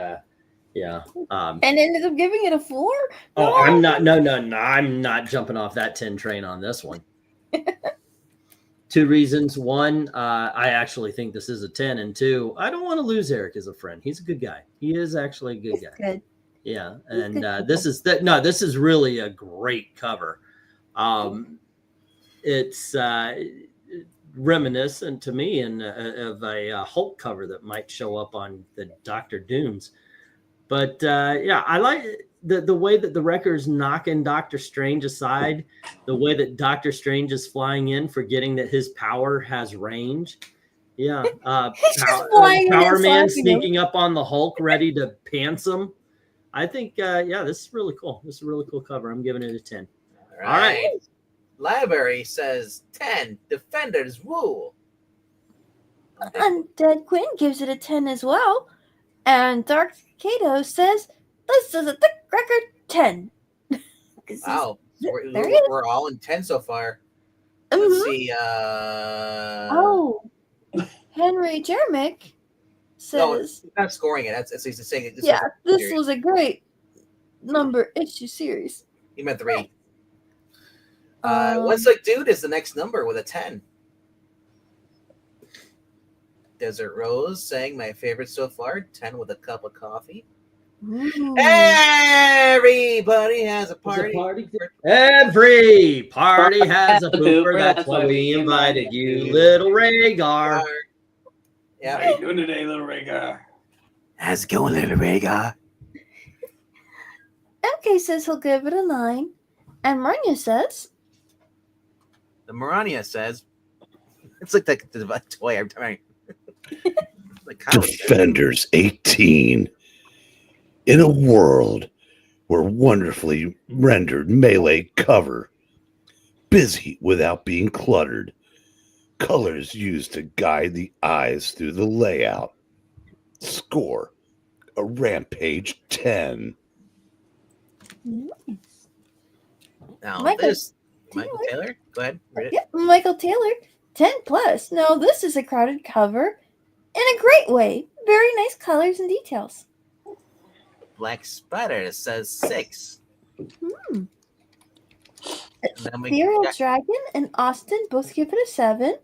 yeah. And ended up giving it a 4? Oh, I'm not. No, I'm not jumping off that 10 train on this one. 2 reasons. 1, I actually think this is a 10, and 2, I don't want to lose Eric as a friend. He's a good guy. He is actually a good guy. Good. Yeah, and this is really a great cover. It's reminiscent to me of a Hulk cover that might show up on the Doctor Dooms. But yeah, I like the way that the Wrecker's knocking Doctor Strange aside, the way that Doctor Strange is flying in, forgetting that his power has range. Yeah, Power Man sneaking up on the Hulk, ready to pants him. I think, yeah, this is really cool. This is a really cool cover. I'm giving it a 10. All right. Library says 10. Defenders rule. Undead Quinn gives it a 10 as well. And Dark Kato says this is a thick record 10. Wow. We're all in 10 so far. Mm-hmm. Let's see. Henry Jermick says. No, he's not scoring it. He's saying this. Yeah, this was a great number issue series. He meant 3. What's like, dude, is the next number with a 10. Desert Rose saying my favorite so far, 10 with a cup of coffee. Ooh. Everybody has a party. Every party has a pooper. That's why we invited you, little Rhaegar. Yeah. How you doing today, little Wrecker? How's it going, little Rhaegar? MK says he'll give it a 9. And Marnia says, The Marania says, it's like the toy every time like Defenders 18. In a world where wonderfully rendered melee cover, busy without being cluttered, colors used to guide the eyes through the layout. Score a Rampage 10. Now Michael Michael Taylor, go ahead. Read it. Yep, Michael Taylor, 10 plus. No, this is a crowded cover in a great way. Very nice colors and details. Black Spider says 6. Hmm. And then we Ethereal got- Dragon and Austin both give it a 7.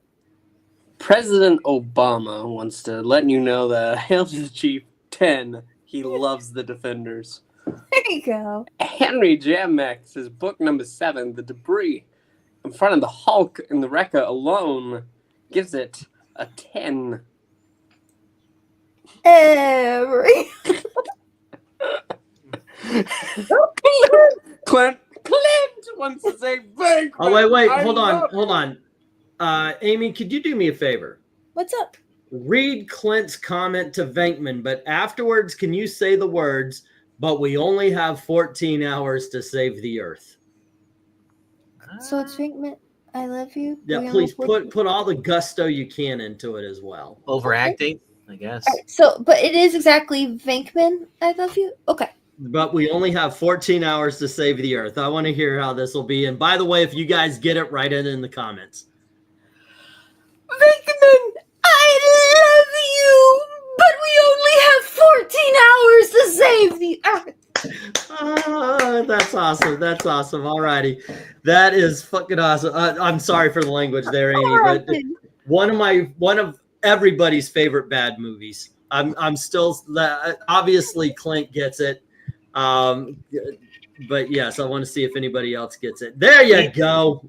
President Obama wants to let you know that Hail to the Chief 10. He loves the Defenders. There you go. Henry Jamex, his book number 7, The Debris, in front of the Hulk and the Wrecker alone, gives it a 10. Every. Clint wants to say thank Oh, wait, hold on. Amy, could you do me a favor? What's up? Read Clint's comment to Venkman, but afterwards, can you say the words, but we only have 14 hours to save the Earth? So it's Vinkman. I love you. Yeah, We please almost- put all the gusto you can into it as well. overacting, I guess. Alright, so, but it is exactly Vinkman. I love you. Okay. But we only have 14 hours to save the Earth. I want to hear how this will be. And by the way, if you guys get it, write it in the comments. Vinkman, I love you, but we only have 14 hours to save the Earth. Oh, that's awesome. That's awesome. All righty. That is fucking awesome. I'm sorry for the language there, Amy, but one of everybody's favorite bad movies. I'm still obviously Clint gets it. But yes, I want to see if anybody else gets it. There you go.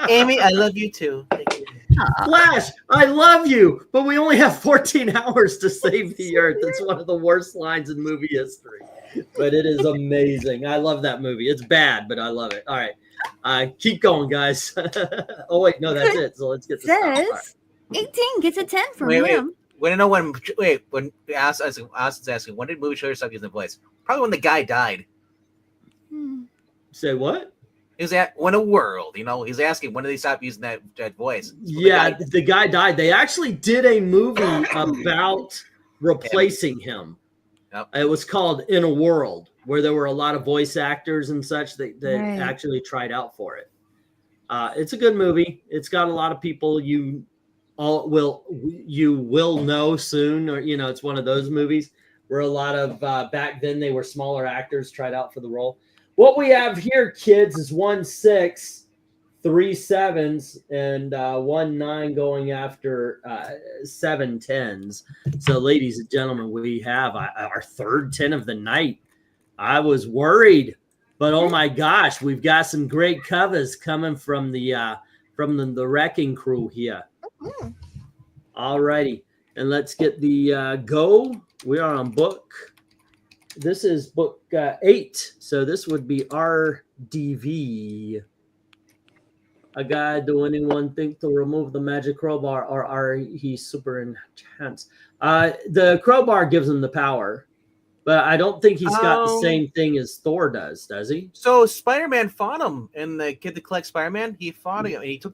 Amy, I love you too. Thank you. Flash, I love you, but we only have 14 hours to save the Earth. It's one of the worst lines in movie history, but it is amazing. I love that movie. It's bad, but I love it. All right. Keep going, guys. Oh, wait, no, that's it. So let's get this out. Says 18 gets a 10 from Wait. him. We don't know when. Wait, when Austin's asking, when did movie trailers stop using the voice? Probably when the guy died. Say what? He was at when a world, he's asking when did they stop using that voice? Yeah, the guy died. They actually did a movie about replacing him. Yep. It was called In a World, where there were a lot of voice actors and such that Right. actually tried out for it. It's a good movie. It's got a lot of people you will know soon, or it's one of those movies where a lot of back then they were smaller actors tried out for the role. What we have here, kids, is 1 6, 3 7s, and 1 9 going after 7 10s. So, ladies and gentlemen, we have our third 10 of the night. I was worried, but oh my gosh, we've got some great covers coming from the wrecking crew here. All righty, and let's get the go. We are on book. This is book 8, so this would be RDV. A guy, do anyone think to remove the magic crowbar, or are he super intense? The crowbar gives him the power, but I don't think he's got the same thing as Thor does he? So Spider-Man fought him, and the kid that collects Spider-Man, he fought him, and he took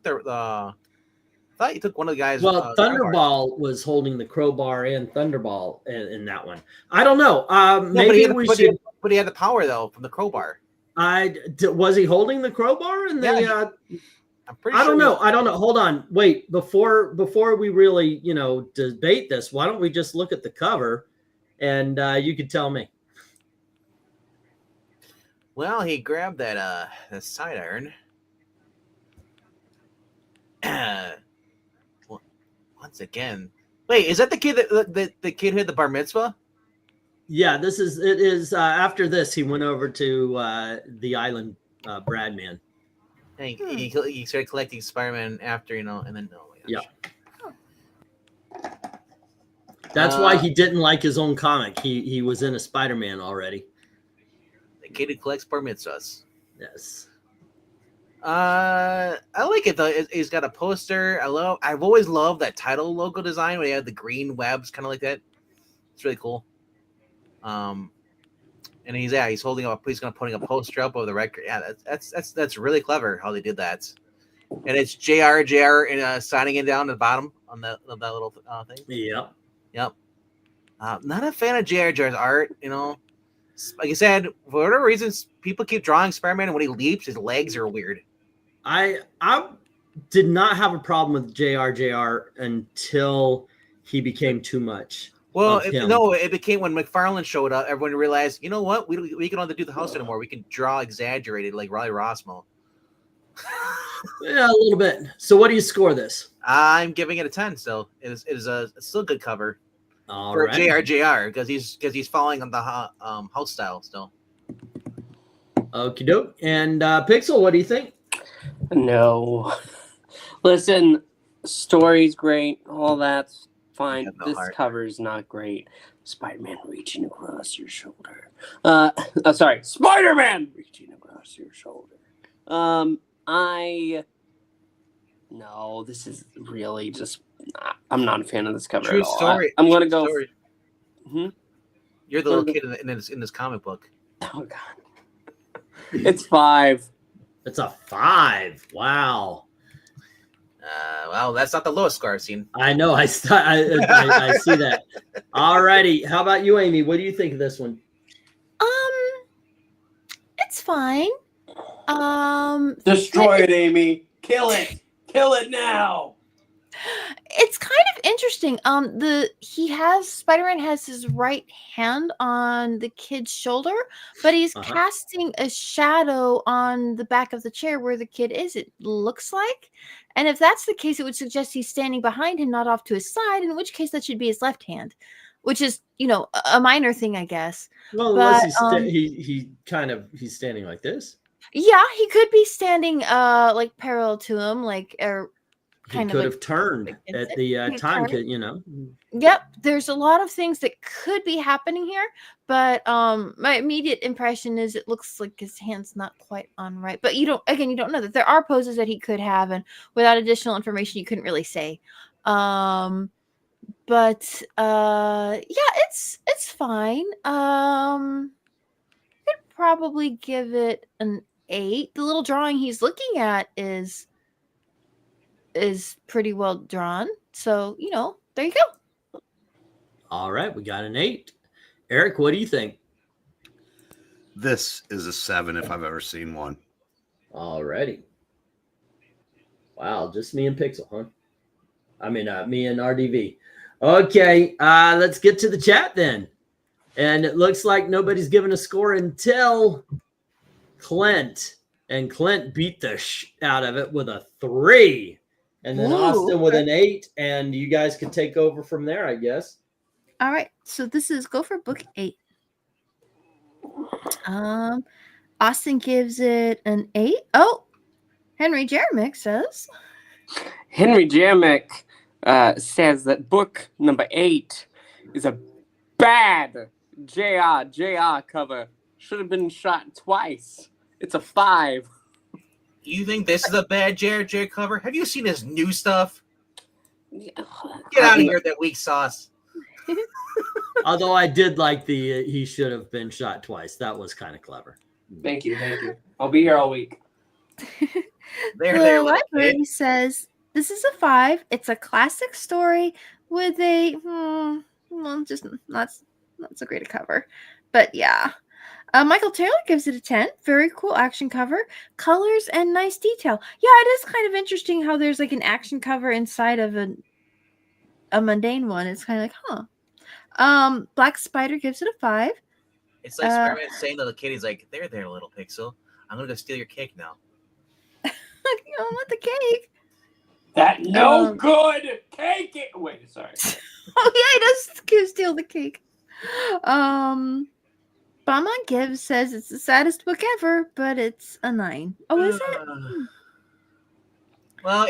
I thought he took one of the guys. Well, Thunderball was holding the crowbar and Thunderball in that one. I don't know. Maybe we should. But he had the power though from the crowbar. Was he holding the crowbar? And Yeah, I'm pretty. I don't know. Hold on. Wait. Before we really debate this, why don't we just look at the cover, and you could tell me. Well, he grabbed that sidearm. Once again, wait, is that the kid that the kid who had the bar mitzvah? Yeah, it is after this he went over to the island, Bradman. And he started collecting Spider-Man after, and then Yeah. That's why he didn't like his own comic. He was in a Spider-Man already. The kid who collects bar mitzvahs. Yes. I like it though. He's got a poster. I've always loved that title logo design where you have the green webs, kind of like that. It's really cool. And he's putting a poster up of the record. Yeah, that's really clever how they did that. And it's JR and signing it down at the bottom on that little thing. Yep. Not a fan of JR's art. You know, like I said, for whatever reasons, people keep drawing Spider-Man, and when he leaps, his legs are weird. I did not have a problem with JR until he became too much. Well, it became when McFarlane showed up. Everyone realized, you know what? We can not do the house anymore. We can draw exaggerated like Riley Rossmo. Yeah, a little bit. So, what do you score this? I'm giving it a 10. Still, it's still a good cover for JR because he's following on the house style still. Okie doke. And Pixel, what do you think? No. Listen, story's great. All that's fine. This cover's not great. Spider-Man reaching across your shoulder. Spider-Man reaching across your shoulder. No, this is really just. I'm not a fan of this cover True at all. Story. I'm gonna go. You're the little kid in this comic book. Oh God. It's 5. It's a 5. Wow. Well, that's not the lowest score I've seen. I know. I see that. All righty. How about you, Amy? What do you think of this one? It's fine. Destroy it, Amy. Kill it. Kill it now. It's kind of interesting. Spider-Man has his right hand on the kid's shoulder, but he's casting a shadow on the back of the chair where the kid is, it looks like. And if that's the case, it would suggest he's standing behind him, not off to his side, in which case that should be his left hand, which is, a minor thing, I guess. Well, unless he's standing like this. Yeah, he could be standing like parallel to him, or he could have turned at the time, Yep, there's a lot of things that could be happening here, but my immediate impression is it looks like his hand's not quite on right. But you don't know that there are poses that he could have, and without additional information, you couldn't really say. But yeah, it's fine. I'd probably give it an 8. The little drawing he's looking at is pretty well drawn. So, there you go. All right, we got an 8. Eric, what do you think? This is a 7 if I've ever seen one. All righty. Wow, just me and Pixel, huh? I mean, me and RDV. Okay, let's get to the chat then. And it looks like nobody's given a score until Clint. And Clint beat the out of it with a 3. And then Austin with an 8. And you guys can take over from there, I guess. All right. So this is Go for Book 8. Austin gives it an 8. Oh, Henry Jeremick says. Henry Jeremick says that book number 8 is a bad JR cover. Should have been shot twice. It's a 5. You think this is a bad JR cover? Have you seen his new stuff? Get out of here, that weak sauce. Although I did like the he should have been shot twice. That was kind of clever. Thank you. I'll be here all week. The library says this is a 5. It's a classic story with a just not so great a cover, but yeah. Michael Taylor gives it a 10. Very cool action cover, colors and nice detail. Yeah, it is kind of interesting how there's like an action cover inside of a mundane one. It's kind of like, huh. Black Spider gives it a 5. It's like Spider-Man saying to the kid, he's like, "There, little pixel. I'm gonna go steal your cake now." You don't want the cake. That no good cake. Wait, sorry. Oh yeah, he does steal the cake. Bama Gibbs says it's the saddest book ever, but it's a 9. Oh, is it? Well,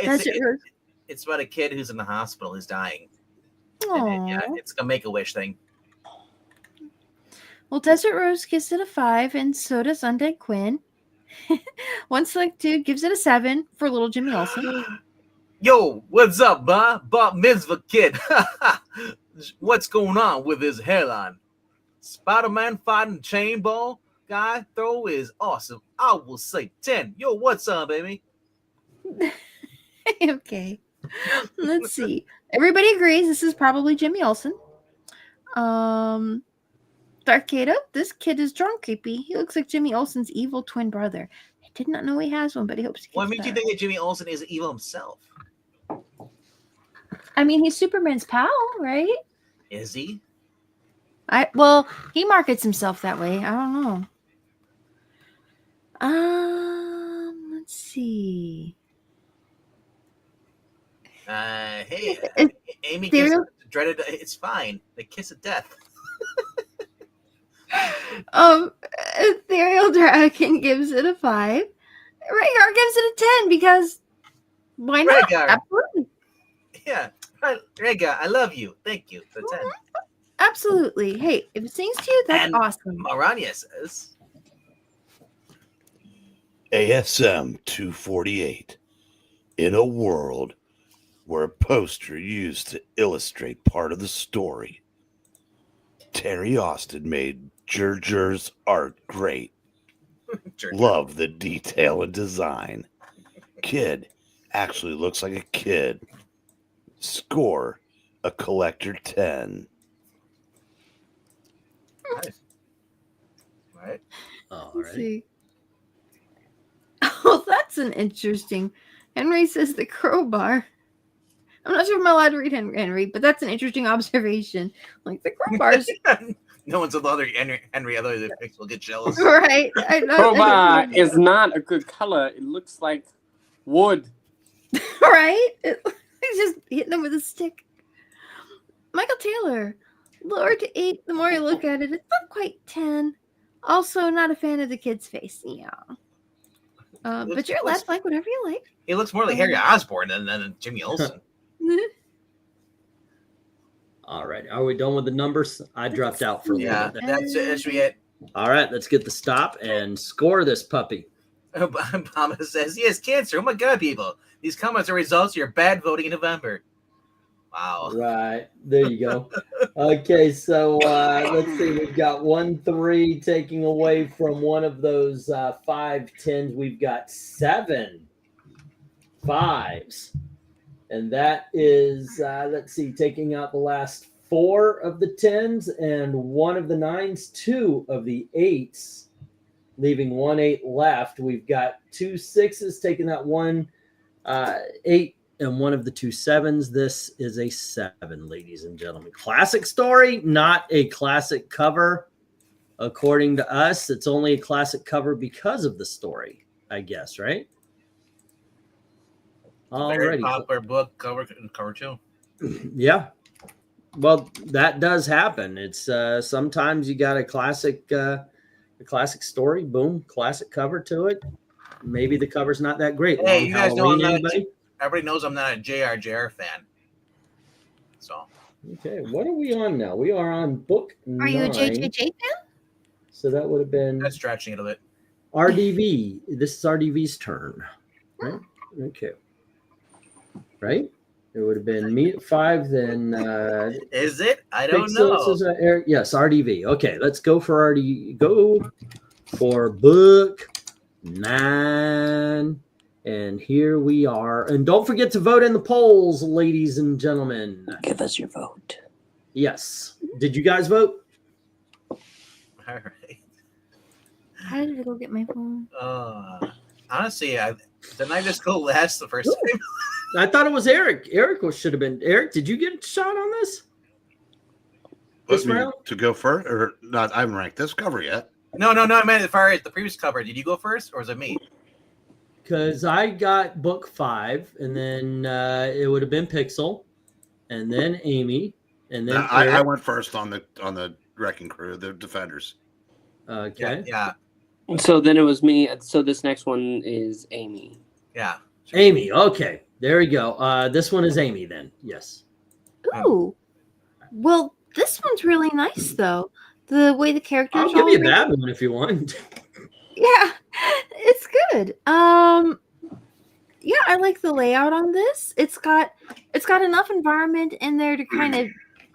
it's about a kid who's in the hospital who's dying. And yeah, Aw. it's a Make-A-Wish thing. Well, Desert Rose gives it a 5, and so does Undead Quinn. One Select Dude gives it a 7 for little Jimmy Olsen. Yo, what's up, Bob Mitzvah kid? What's going on with his hairline? Spider-Man fighting chain ball guy throw is awesome. I will say 10. Yo, what's up, baby? Okay. Let's see. Everybody agrees this is probably Jimmy Olsen. Darkado, this kid is drawn creepy. He looks like Jimmy Olsen's evil twin brother. I did not know he has one, but he hopes he gets What makes you better. think that Jimmy Olsen is evil himself? I mean, he's Superman's pal, right? Is he? Well, he markets himself that way. I don't know. Let's see. Hey, Amy There- gives dreaded. It's fine. The kiss of death. Ethereal Dragon gives it a 5. Rhaegar gives it a 10 because why not? Rhaegar. Absolutely. Yeah, Rega, I love you. Thank you. The 10. Absolutely. Hey, if it sings to you, that's And awesome. Marania says, ASM 248. In a world where a poster used to illustrate part of the story, Terry Austin made Jurger's art great. Love the detail and design. Kid actually looks like a kid. Score a collector 10. Nice. Right. All Let's right. see. Oh, that's an interesting. Henry says the crowbar. I'm not sure if I'm allowed to read Henry, but that's an interesting observation. Like the crowbars, No one's allowed Henry other than Pix will get jealous. right? Crowbar is not a good color. It looks like wood. right? He's just hitting them with a stick. Michael Taylor, lower to 8. The more you look at it, it's not quite 10. Also, not a fan of the kid's face. Yeah. But you're allowed to like whatever you like. He looks more like Harry Osborn than Jimmy Olsen. All right. Are we done with the numbers? I dropped out for a Yeah, little bit. that should be it. All right. Let's get the stop and score this puppy. Obama says he has cancer. Oh my God, people. These comments are results of your bad voting in November. Wow. Right. There you go. Okay. So let's see. We've got 1-3 taking away from one of those 5 10s. We've got 7 5s. And that is, let's see, taking out the last 4 of the 10s and 1 of the 9s, 2 of the 8s, leaving 1 8 left. We've got 2 6s, taking that 1 8 and 1 of the 2 7s. This is a 7, ladies and gentlemen. Classic story, not a classic cover. According to us, it's only a classic cover because of the story, I guess, right? Very Alrighty. popular book, cover 2. Yeah. Well, that does happen. It's sometimes you got a classic story, boom, classic cover to it. Maybe the cover's not that great. Hey, Long you guys know Halloween, anybody? everybody knows I'm not a JRJR fan. So Okay, what are we on now? We are on book 9. Are you a JJJ fan? So that would have been that's stretching it a bit. RDV. This is RDV's turn. Right? Okay. Right? It would have been me at 5, then Is it? I don't Pixels know. is Eric. Yes, RDV. Okay, let's go for Go for book 9. And here we are. And don't forget to vote in the polls, ladies and gentlemen. Give us your vote. Yes. Did you guys vote? All right. How did I go get my phone? Honestly, didn't I just go last the first time? I thought it was Eric. Eric should have been. Eric, did you get a shot on this? This Me round? to go first or not? I haven't ranked this cover yet. No. I meant as far as the previous cover. Did you go first, or was it me? Because I got book 5, and then it would have been Pixel, and then Amy, and then I Eric. went first on the Wrecking Crew, the Defenders. Okay. Yeah. So then it was me. So this next one is Amy. Yeah. Amy. Okay. There we go. This one is Amy then. Yes. Ooh. Well, this one's really nice though. The way the characters I'll give all you a read- bad one if you want. Yeah, it's good. Yeah, I like the layout on this. It's got enough environment in there to kind of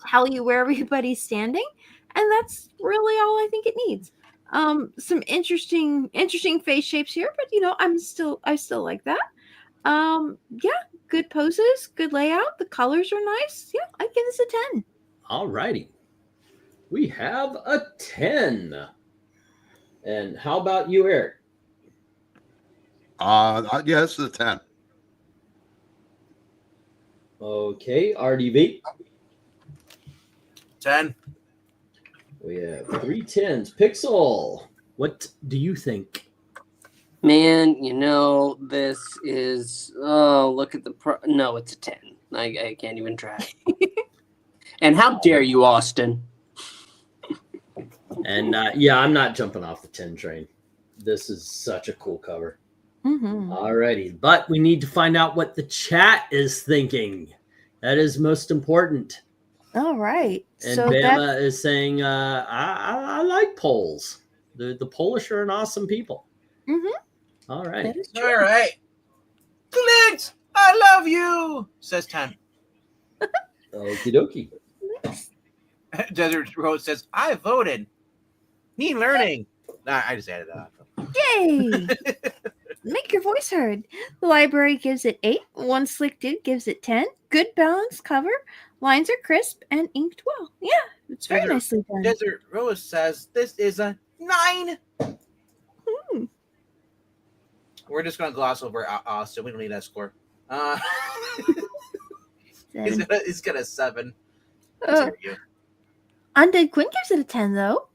tell you where everybody's standing, and that's really all I think it needs. Some interesting face shapes here, but I still like that. Yeah, good poses, good layout. The colors are nice. Yeah, I give this a 10. All righty. We have a 10. And how about you, Eric? Yeah, this is a 10. Okay, RDV. 10. We have 3 10s. Pixel, what do you think? Man, this is. Oh, look at the. No, it's a 10. I can't even try. And how dare you, Austin? And yeah, I'm not jumping off the 10 train. This is such a cool cover. Mm-hmm. All righty, but we need to find out what the chat is thinking. That is most important. All right. And So Bama is saying, I like Poles. The Polish are an awesome people. Mhm. All right. that is true. All right. Clint, I love you, says 10. Okie dokie. Desert Rose says, I voted. Need learning. Nah, I just added that. Yay! Make your voice heard. The library gives it 8. One Slick Dude gives it 10. Good balanced cover. Lines are crisp and inked well. Yeah, it's very Desert- nicely done. Desert Rose says, this is a 9. Hmm. We're just going to gloss over Austin. We don't need that score. Seven. He's got a 7. Oh. Here you. Undead Quinn gives it a 10, though.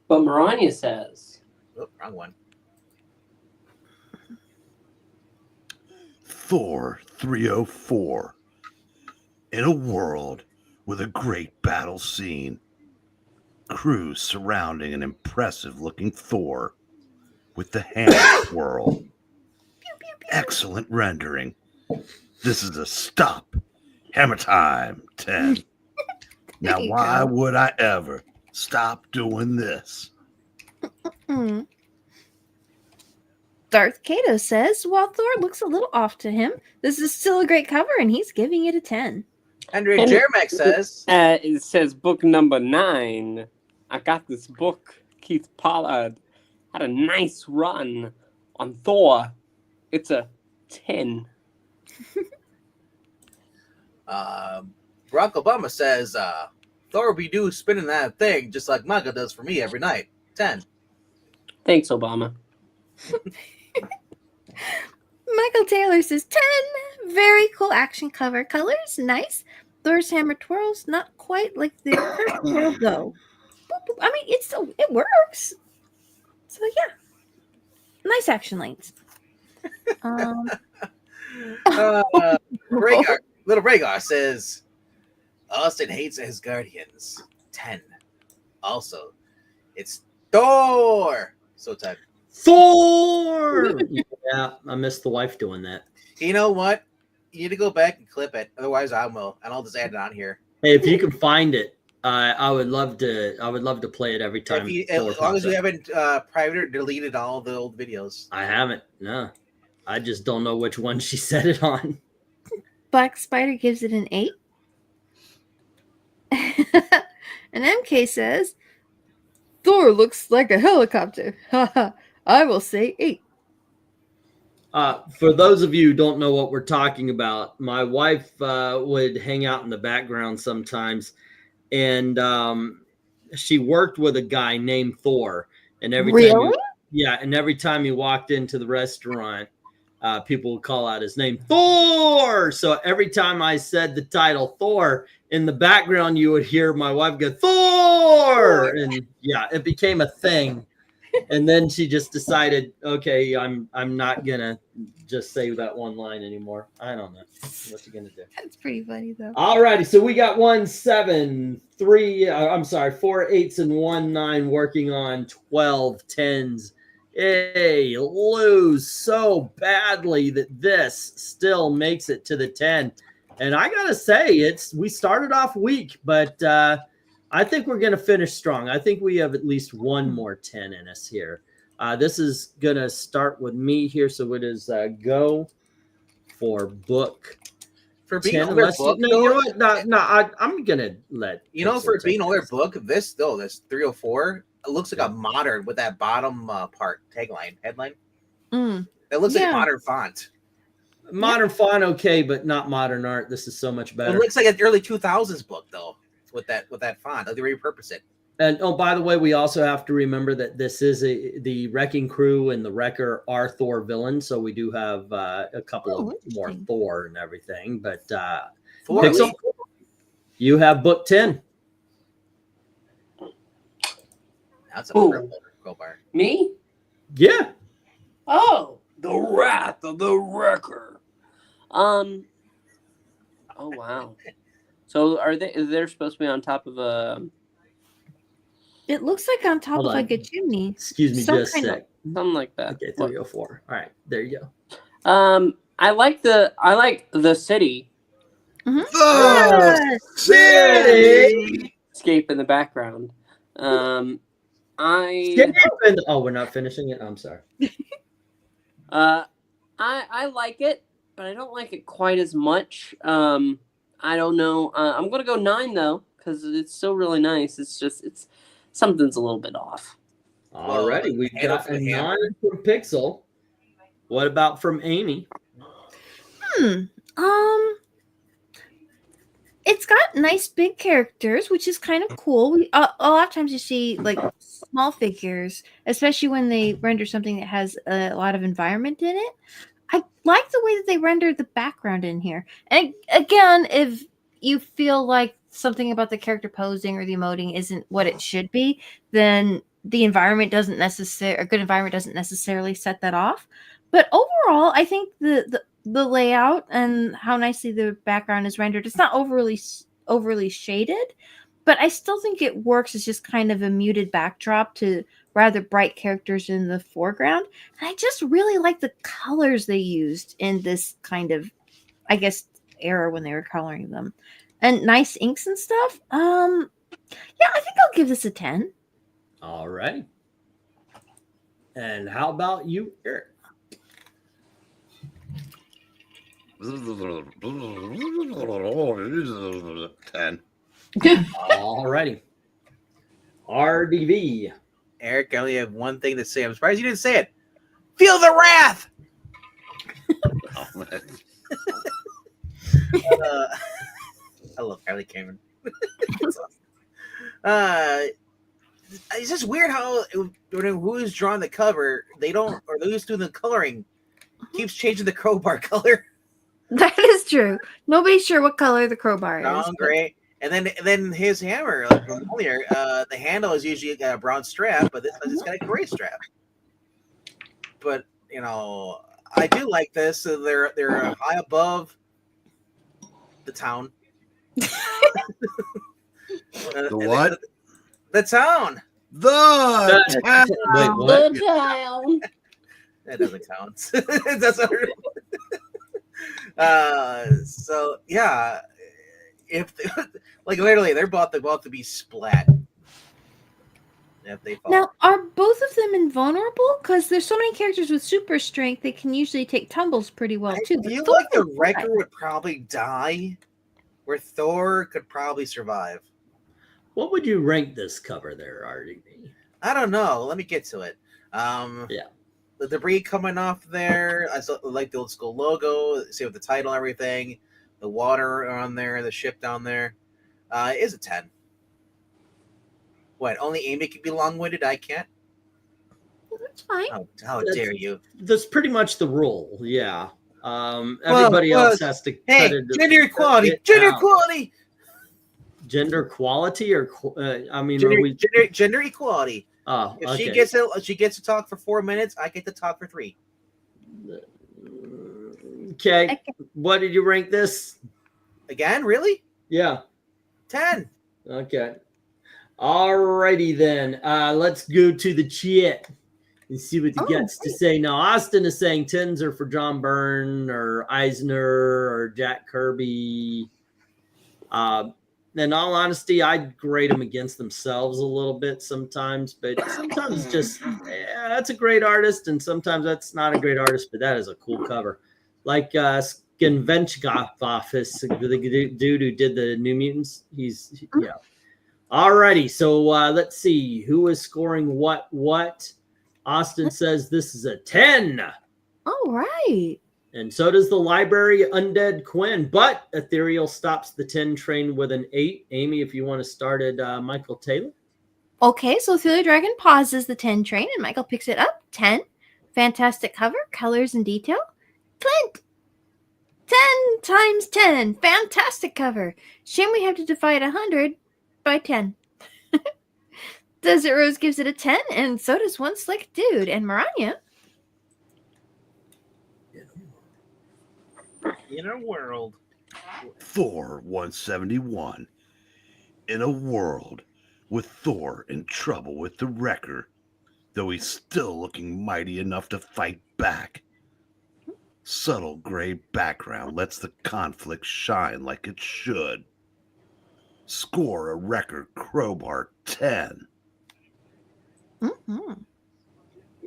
But Marania says. Oh, wrong one. Thor 304. In a world with a great battle scene, crews surrounding an impressive-looking Thor with the hammer swirl. Excellent rendering. This is a stop. Hammer time 10. Now, There you why go. would I ever stop doing this? Hmm. Darth Kato says, while Thor looks a little off to him, this is still a great cover, and he's giving it a 10. Andrea And- Jeremic says, It says book number 9. I got this book. Keith Pollard had a nice run on Thor. It's a 10. Barack Obama says, Thor be do spinning that thing just like Manga does for me every night. 10. Thanks, Obama. Michael Taylor says 10. Very cool action cover. Colors, nice. Thor's hammer twirls, not quite like the perfect twirl though. I mean, it works. So yeah, nice action lanes. Little Rhaegar says, Austin hates his guardians. 10. Also, it's Thor. So 10. Thor! Yeah, I missed the wife doing that. You know what? You need to go back and clip it. Otherwise, I will, and I'll just add it on here. Hey, if you can find it, I would love to play it every time. As long as you haven't private or deleted all the old videos. I haven't. No, I just don't know which one she said it on. Black Spider gives it an 8. And MK says, Thor looks like a helicopter. Haha. I will say 8. For those of you who don't know what we're talking about, my wife would hang out in the background sometimes, and she worked with a guy named Thor. And every time, and every time he walked into the restaurant, people would call out his name, Thor. So every time I said the title Thor, in the background you would hear my wife go, Thor, and yeah, it became a thing. And then she just decided, okay, I'm not gonna just say that one line anymore. I don't know what you gonna do. That's pretty funny though. All righty, so we got 1 7 3. I'm sorry, 4 8s and 1 9, working on 12 10s. Hey, lose so badly that this still makes it to the 10. And I gotta say, we started off weak, but I think we're gonna finish strong. I think we have at least one more 10 in us here. This is gonna start with me here, so it is go for book. For being 10, older unless book, you know what? I'm gonna let for Pixel being take older this. book, this 304, it looks like a modern with that bottom part headline. It looks like a modern font. Modern font, okay, but not modern art. This is so much better. It looks like an early 2000s book though, with that font. Like they repurpose it. And oh, by the way, we also have to remember that this is the Wrecking Crew and the Wrecker are Thor villains, so we do have a couple of more Thor and everything. But Pixel, you have book 10. That's a purple crowbar. Me? Yeah. Oh, the Wrath of the Wrecker. Oh wow. So they're supposed to be on top of a? It looks like on top of like a chimney. Excuse me, just a sec. Something like that. Okay, 304. All right, there you go. I like the city. The city. Escape in the background. Oh, we're not finishing it. I'm sorry. I like it, but I don't like it quite as much. I don't know. I'm gonna go 9 though, because it's still really nice. It's something's a little bit off. Alrighty, we got a 9 from Pixel. What about from Amy? It's got nice big characters, which is kind of cool. A lot of times you see like small figures, especially when they render something that has a lot of environment in it. I like the way that they render the background in here. And again, if you feel like something about the character posing or the emoting isn't what it should be, then the environment doesn't necessarily, a good environment doesn't necessarily set that off. But overall, I think the layout and how nicely the background is rendered, it's not overly shaded, but I still think it works as just kind of a muted backdrop to rather bright characters in the foreground. And I just really like the colors they used in this kind of, I guess, era when they were coloring them. And nice inks and stuff. Yeah, I think I'll give this a 10. All right. And how about you, Eric? 10. All righty. RDV. Eric, I only have one thing to say. I'm surprised you didn't say it. Feel the wrath. I love Kylie Cameron. It's just weird how who's drawing the cover, they don't, or who's doing the coloring, keeps changing the crowbar color. That is true. Nobody's sure what color the crowbar is. Brown, gray, and then his hammer, like from earlier, the handle is usually got a brown strap, but this one it's got a gray strap. But I do like this. So they're high above the town. The what? The town. The town. Wait, what? The town. That doesn't count. That's not so yeah, if they, like literally they're about to be splat. If they fall. Now, are both of them invulnerable? Because there's so many characters with super strength, they can usually take tumbles pretty well too. I feel like the Wrecker would probably die, where Thor could probably survive. What would you rank this cover there, RDV? I don't know. Let me get to it. Yeah. The debris coming off there. I like the old school logo. See with the title and everything. The water on there. The ship down there. Is a 10. What? Only Amy can be long-winded. I can't. That's fine. How dare you? That's pretty much the rule. Yeah. Everybody else has to. Hey, gender equality. Gender equality. Gender equality, or I mean, gender equality. Oh, if okay. she gets to talk for 4 minutes, I get to talk for 3. Okay. What did you rank this? Again, really? Yeah. 10. Okay. Alrighty then. Let's go to the chat. and see what he Oh, gets to great. say. Now, Austin is saying 10s are for John Byrne or Eisner or Jack Kirby. In all honesty, I'd grade them against themselves a little bit sometimes, but sometimes it's just, that's a great artist, and sometimes that's not a great artist, but that is a cool cover. Like Skinvenchgoff, the dude who did the New Mutants. Yeah. Alrighty, so let's see who is scoring what. Austin says this is a 10. All right. And so does the library Undead Quinn, but Ethereal stops the 10 train with an 8. Amy, if you want to start at Michael Taylor. Okay, so Ethereal Dragon pauses the 10 train and Michael picks it up. 10. Fantastic cover, colors and detail. Clint. 10 times 10. Fantastic cover. Shame we have to divide 100 by 10. Desert Rose gives it a 10, and so does One Slick Dude. And Maranya. In a world. Thor 171. In a world with Thor in trouble with the Wrecker, though he's still looking mighty enough to fight back. Subtle gray background lets the conflict shine like it should. Score a Wrecker crowbar 10. Mm-hmm.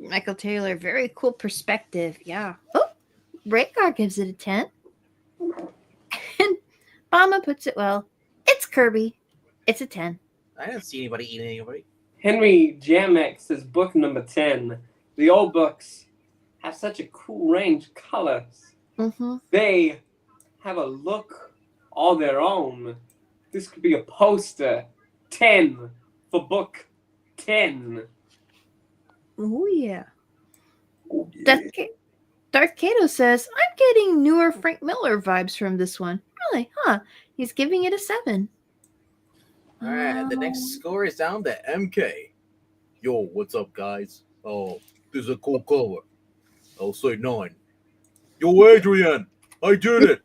Michael Taylor, very cool perspective. Yeah. Oh, Rhaegar gives it a 10. And Bama puts it well. It's Kirby. It's a 10. I didn't see anybody eating anybody. Henry Jamek says book number 10. The old books have such a cool range of colors. Mm-hmm. They have a look all their own. This could be a poster. 10 for book 10. Oh, yeah. Darth Kato says, I'm getting newer Frank Miller vibes from this one. Really? Huh. He's giving it a 7. All right, the next score is down to MK. Yo, what's up, guys? Oh, this is a cool cover. I'll say 9. Yo, Adrian, I did it.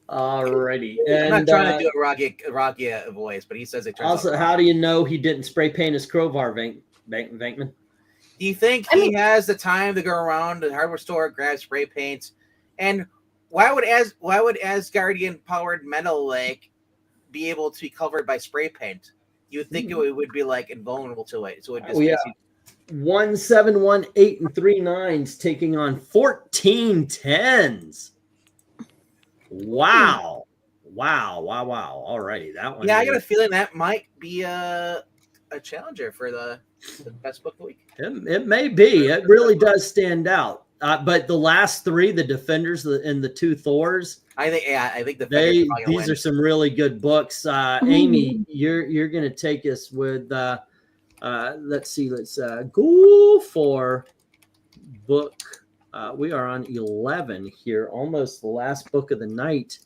Alrighty. I'm And not trying to do a Rocky voice, but he says it turns also, out how do you know he didn't spray paint his crowbar, Bankman? Do you think he has the time to go around the hardware store, grab spray paints, and why would Asgardian powered metal like be able to be covered by spray paint? You would think it would be like invulnerable to it. So it just 1 7 1 8 and 3 9s taking on 14 10s. Wow. Alrighty, that one. Yeah, I got a feeling that might be a challenger for the best book of the week. It may be. It really does stand out. But the last 3, the Defenders and the 2 Thors, I think these are some really good books. Amy, you're going to take us with. Let's go for book. We are on 11 here, almost the last book of the night.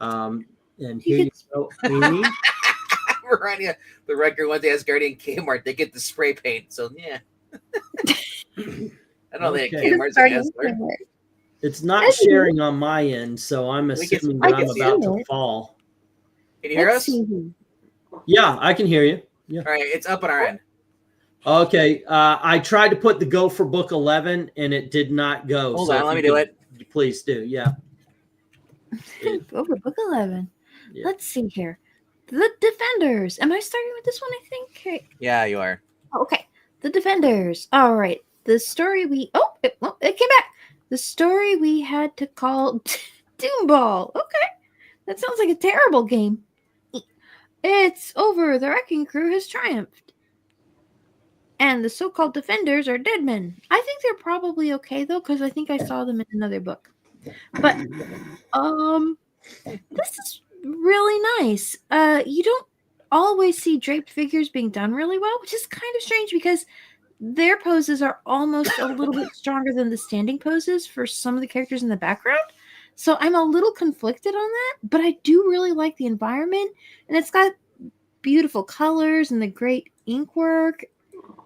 And here you go, Amy. We're running the record one day as Guardian Kmart. They get the spray paint. So yeah. I don't think Kmart's a guessler. It's not sharing on my end, so I'm assuming that I'm about to fall. Can you hear us? Yeah, I can hear you. Yeah. All right, it's up on our end. Okay, I tried to put the go for book 11, and it did not go. Hold on, let me do it. Please do, yeah. Go for book 11. Yeah. Let's see here. The Defenders. Am I starting with this one, I think? Okay. Yeah, you are. Okay. The Defenders. All right. The story it came back. The story we had to call Doomball. Okay. That sounds like a terrible game. It's over. The wrecking crew has triumphed. And the so-called Defenders are dead men. I think they're probably okay, though, because I think I saw them in another book. But, this is really nice. You don't always see draped figures being done really well, which is kind of strange because their poses are almost a little bit stronger than the standing poses for some of the characters in the background. So I'm a little conflicted on that, but I do really like the environment, and it's got beautiful colors and the great ink work.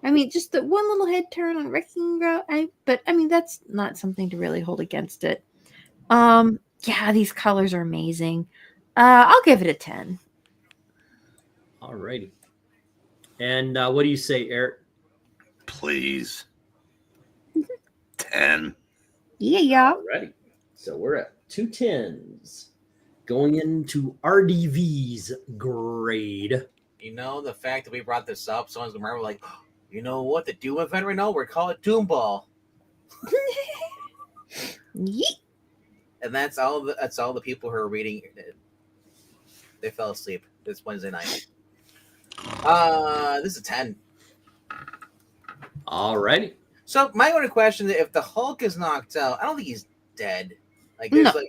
I mean, just the one little head turn on Wrecking Ground, but that's not something to really hold against it. Yeah, these colors are amazing. I'll give it a 10. Alrighty. And what do you say, Eric? Please. 10. Yeah. Alrighty. So we're at 2 10s. Going into RDV's grade. You know, the fact that we brought this up, someone's gonna remember, like, you know what? The Doom event right now, we're calling it Doom Ball. Yeet. And that's all the people who are reading. They fell asleep this Wednesday night. This is a 10. Alrighty. So my only question is, if the Hulk is knocked out, I don't think he's dead. Like, No. there's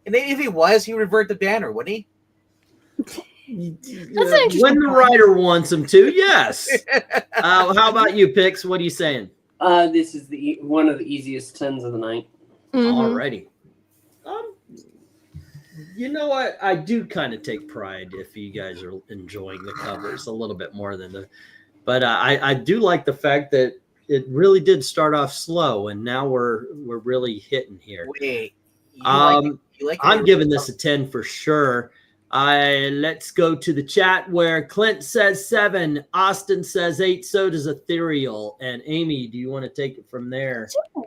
and if he was, he would revert to Banner, wouldn't he? That's an interesting When the point. writer wants him to, yes. How about you, Pix? What are you saying? This is one of the easiest 10s of the night. Mhm. Alrighty. You know what? I do kind of take pride if you guys are enjoying the covers a little bit more than but I do like the fact that it really did start off slow, and now we're really hitting here. Wait, I'm giving this a 10 for sure. Let's go to the chat where Clint says 7, Austin says 8, so does Ethereal. And Amy, do you want to take it from there? Sure.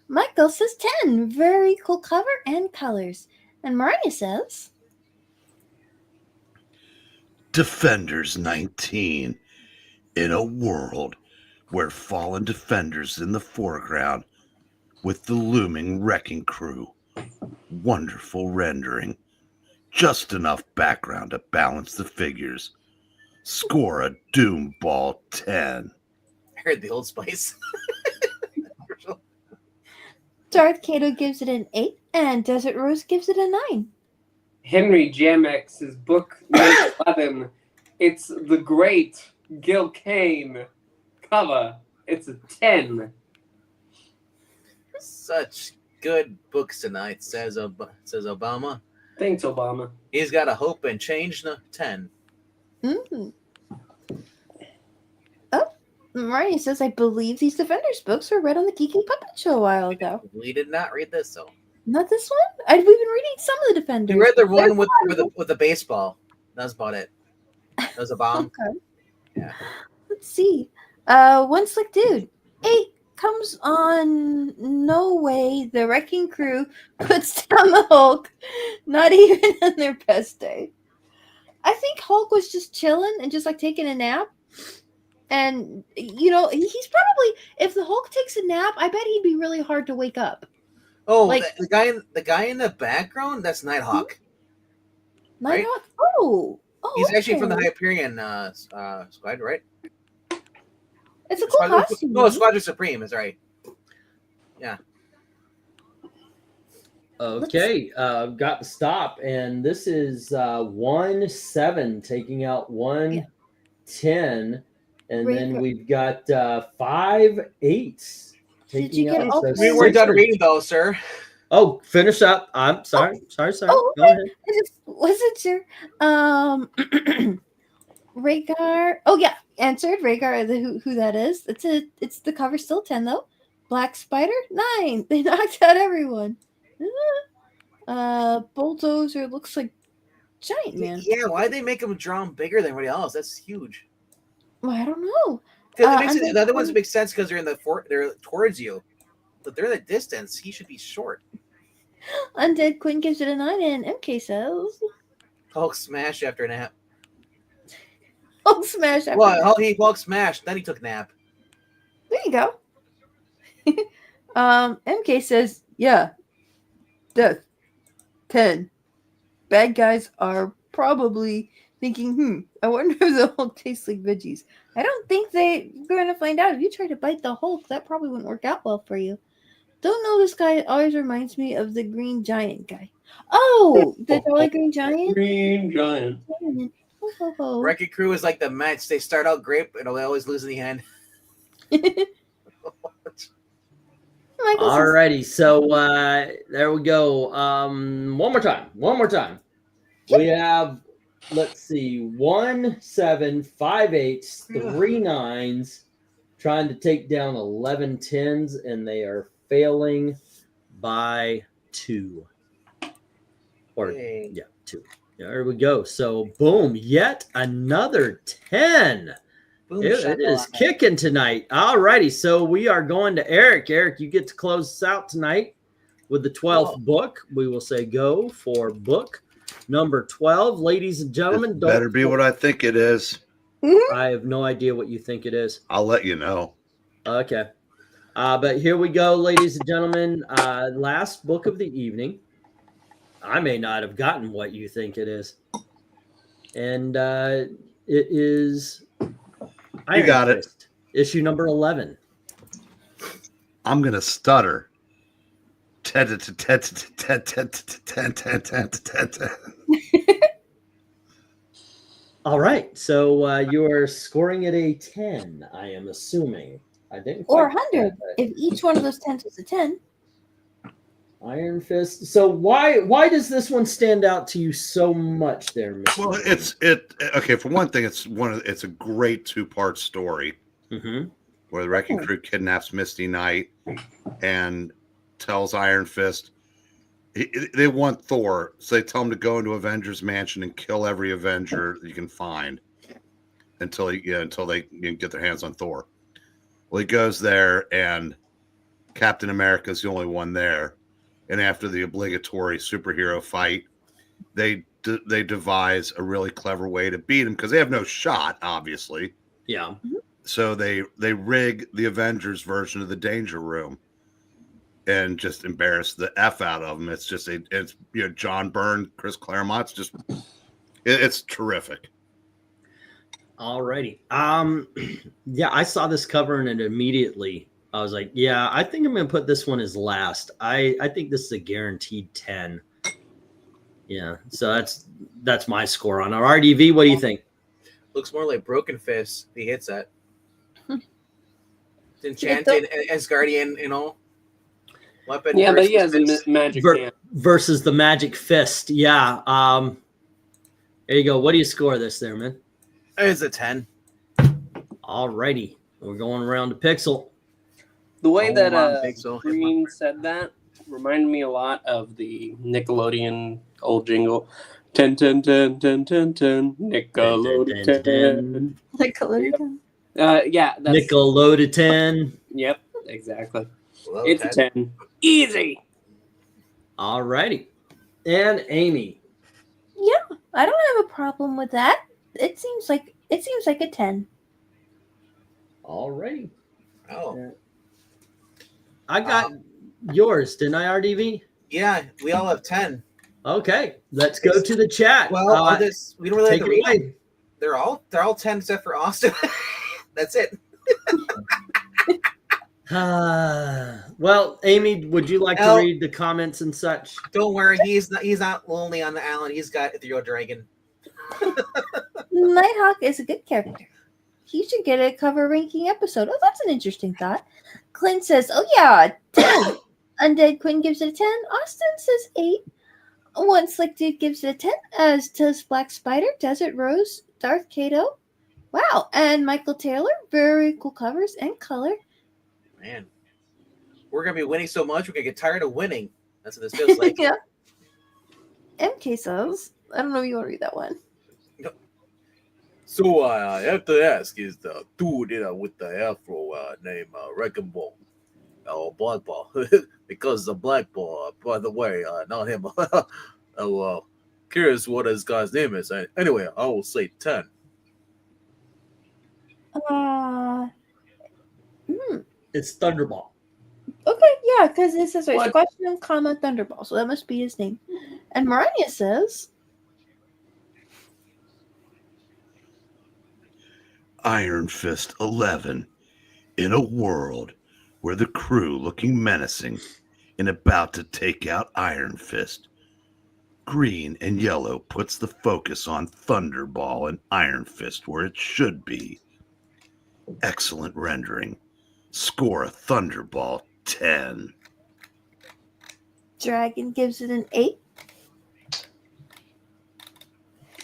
Michael says 10. Very cool cover and colors. And Mariah says Defenders 19. In a world where fallen defenders in the foreground with the looming wrecking crew. Wonderful rendering. Just enough background to balance the figures. Score a Doom Ball 10. I heard the Old Spice. Darth Kato gives it an 8, and Desert Rose gives it a 9. Henry Jamex's book number 11. It's the great Gil Kane cover. It's a 10. Such good books tonight, says Obama. Thanks, Obama. He's got a hope and change 10. Mm. Oh, Mariah says, I believe these Defenders books were read on the Geeky Puppet Show a while ago. We did not read this, though. Not this one? We've been reading some of the Defenders. We read the one with the baseball. That's about it. That was a bomb. Okay. Yeah. Let's see. One Slick Dude. 8 comes on. No way. The Wrecking Crew puts down the Hulk. Not even on their best day. I think Hulk was just chilling and just like taking a nap. And, you know, he's probably, if the Hulk takes a nap, I bet he'd be really hard to wake up. Oh, Like- the guy in the background, that's Nighthawk. Right? Nighthawk? Oh, He's actually from the okay. Hyperion squad, right? It's a cool costume. No, Squadron Supreme is right. Yeah. Okay, got to stop, and this is 1-7 taking out 1-10, and then we've got 5-8 Did you taking get out. all so three? We weren't done 6-8. reading though, sir. Oh, finish up. I'm sorry. Sorry. Oh, Go ahead. I just wasn't sure. Rhaegar. Oh yeah, answered Rhaegar. Who that is? It's the cover still 10 though. Black Spider 9. They knocked out everyone. Bulldozer looks like Giant Man. Yeah, why'd they make him draw him bigger than everybody else? That's huge. Well, I don't know. The other ones make sense because they're in the they're towards you, but they're in the distance. He should be short. Undead Quinn gives it a 9, and MK says, Hulk smash after a nap. "Oh, smash!" After Well, that. Hulk smashed, then he took a nap. There you go. MK says, "Yeah, death 10. Bad guys are probably thinking, I wonder if the Hulk tastes like veggies. I don't think they're going to find out. If you try to bite the Hulk, that probably wouldn't work out well for you. Don't know, this guy always reminds me of the Green Giant guy. Oh, the Jolly Green Giant? Green Giant. Oh. Wrecking Crew is like the Mets. They start out great, but they always lose in the end. Michael says, Alrighty, so there we go. One more time. We have, let's see, 1-7, 5-8s, 3 9s, trying to take down 11 10s, and they are failing by 2. Or Yay. yeah, 2. There we go. So boom, yet another 10. Boom, It is shakalaka. kicking tonight. All righty. So we are going to Eric. Eric, you get to close us out tonight with the 12th book. We will say go for book number 12. Ladies and gentlemen, It better be what I think it is. I have no idea what you think it is. I'll let you know. Okay. But here we go, ladies and gentlemen. Last book of the evening. I may not have gotten what you think it is. And it is You got it. Fist, issue number 11. I'm going to stutter. All right. So you're scoring at a 10, I am assuming. I didn't Or quite 100 if each one of those 10s was a 10. Iron Fist. So why does this one stand out to you so much there, Mr. Well, okay, for one thing, it's a great 2-part story where the Wrecking Crew kidnaps Misty Knight and tells Iron Fist they want Thor, so they tell him to go into Avengers Mansion and kill every Avenger you can find until they get their hands on Thor. Well, he goes there, and Captain America's the only one there. And after the obligatory superhero fight, they devise a really clever way to beat him because they have no shot, obviously. Yeah. So they rig the Avengers version of the Danger Room and just embarrass the F out of them. It's just John Byrne, Chris Claremont's just it's terrific. Alrighty. Yeah, I saw this cover and it immediately I was like, yeah, I think I'm gonna put this one as last. I think this is a guaranteed 10. Yeah, so that's my score on our RDV. What do you think? Looks more like Broken Fist. He hits that. Enchanted Asgardian, weapon. Yeah, but he has a magic hand. Versus the magic fist. Yeah. There you go. What do you score this there, man? It's a 10. Alrighty. We're going around to Pixel. The way that Green said that reminded me a lot of the Nickelodeon old jingle. 10, 10, 10, 10, 10, 10, Nickelodeon 10. Nickelodeon. Yeah. That's, Nickelodeon. Yep, exactly. Well, It's a 10. Easy. Alrighty. And Amy. Yeah, I don't have a problem with that. It seems like a 10. Alrighty. Oh. I got yours, didn't I, RDV? Yeah, we all have 10. Okay, let's go to the chat. Well, we don't really take have to it read. away. They're all 10 except for Austin. That's it. Well, Amy, would you like to read the comments and such? Don't worry, he's not lonely on the island. He's got Ethereal Dragon. Nighthawk is a good character. He should get a cover ranking episode. Oh, that's an interesting thought. Clint says, oh yeah, 10. Undead Quinn gives it a 10. Austin says 8. One Slick Dude gives it a 10, as does Black Spider, Desert Rose, Darth Kato. Wow. And Michael Taylor, very cool covers and color. Man, we're going to be winning so much, we're going to get tired of winning. That's what this feels like. Yeah. MK says, I don't know if you want to read that one. So I have to ask, is the dude with the afro named Wrecking Ball or Black Ball? Because the Black Ball, by the way, not him. Curious what his guy's name is. Anyway, I will say 10. It's Thunderball. Okay, yeah, because it says What? question, comma, Thunderball, so that must be his name. And Marania says, Iron Fist 11. In a world where the crew looking menacing and about to take out Iron Fist, green and yellow puts the focus on Thunderball and Iron Fist where it should be. Excellent rendering. Score a Thunderball 10. Dragon gives it an 8.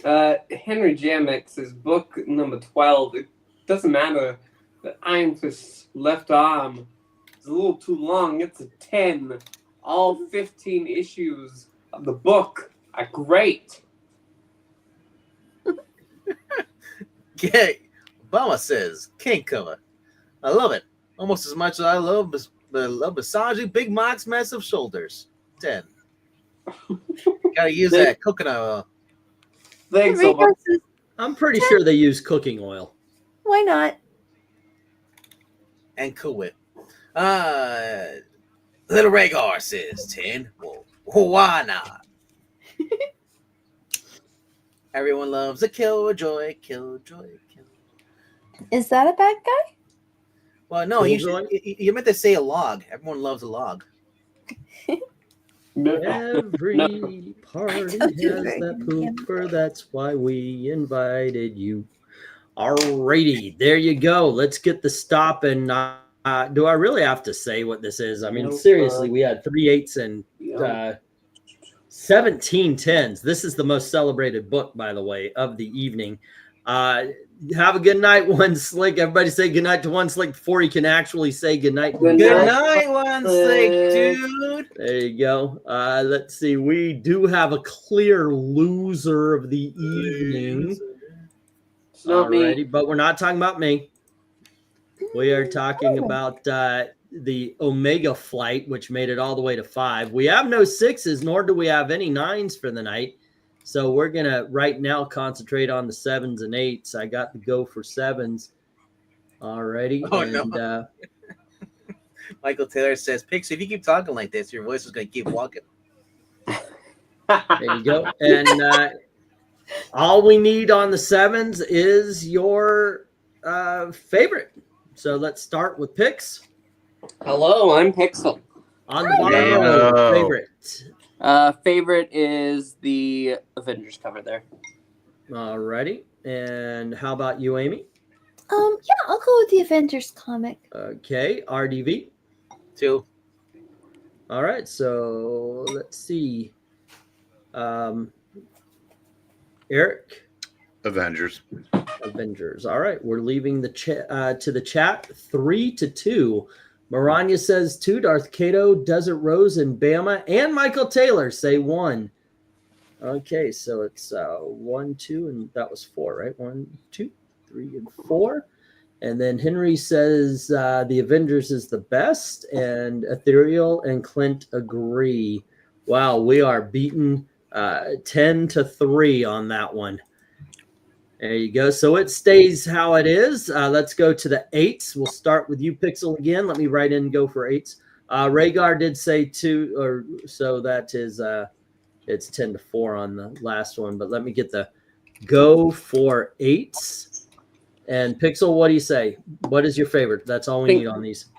Henry Jamix is book number 12. It doesn't matter. The Iron Fist's left arm is a little too long. It's a 10. All 15 issues of the book are great. Okay, Bama says, King cover. I love it. Almost as much as I love massaging Big Mac's massive shoulders. 10. Gotta use that coconut oil. Thanks so much. I'm pretty sure they use cooking oil. Why not? And Cool Whip. Little Rhaegar says 10. Well, why not? Everyone loves a Killjoy. Is that a bad guy? Well, no, you meant to say a log. Everyone loves a log. Every party Don't do has it. that pooper. That's why we invited you. Alrighty, there you go. Let's get the stop. And do I really have to say what this is? I mean, seriously, we had 3 8s and 17 10s. This is the most celebrated book, by the way, of the evening. Have a good night, One Slick. Everybody say good night to One Slick before he can actually say good night. Good night, One Slick, dude. There you go. Let's see. We do have a clear loser of the evening. It's not Alrighty, me. but we're not talking about me. We are talking about the Omega flight, which made it all the way to 5. We have no 6s, nor do we have any 9s for the night. So we're going to right now concentrate on the 7s and 8s. I got to go for 7s. Alrighty. Oh, and, no. Michael Taylor says, Pixie, if you keep talking like this, your voice is going to keep walking. There you go. And all we need on the 7s is your favorite. So let's start with picks. Hello, I'm Pixel. On the bottom, favorite. Favorite is the Avengers cover there. Alrighty. And how about you, Amy? Yeah, I'll go with the Avengers comic. Okay. RDV? 2. All right. So let's see. Eric? Avengers. Avengers. All right. We're leaving the to the chat 3-2. Maranya says 2. Darth Kato, Desert Rose, and Bama, and Michael Taylor say 1. Okay, so it's 1, 2, and that was 4, right? 1, 2, 3, and 4. And then Henry says the Avengers is the best, and Ethereal and Clint agree. Wow, we are beaten 10-3 on that one. There you go. So it stays how it is. Let's go to the 8s. We'll start with you, Pixel, again. Let me write in and go for 8s. Rhaegar did say 2, or so that is it's 10-4 on the last one. But let me get the go for 8s. And Pixel, what do you say? What is your favorite? That's all we need on these.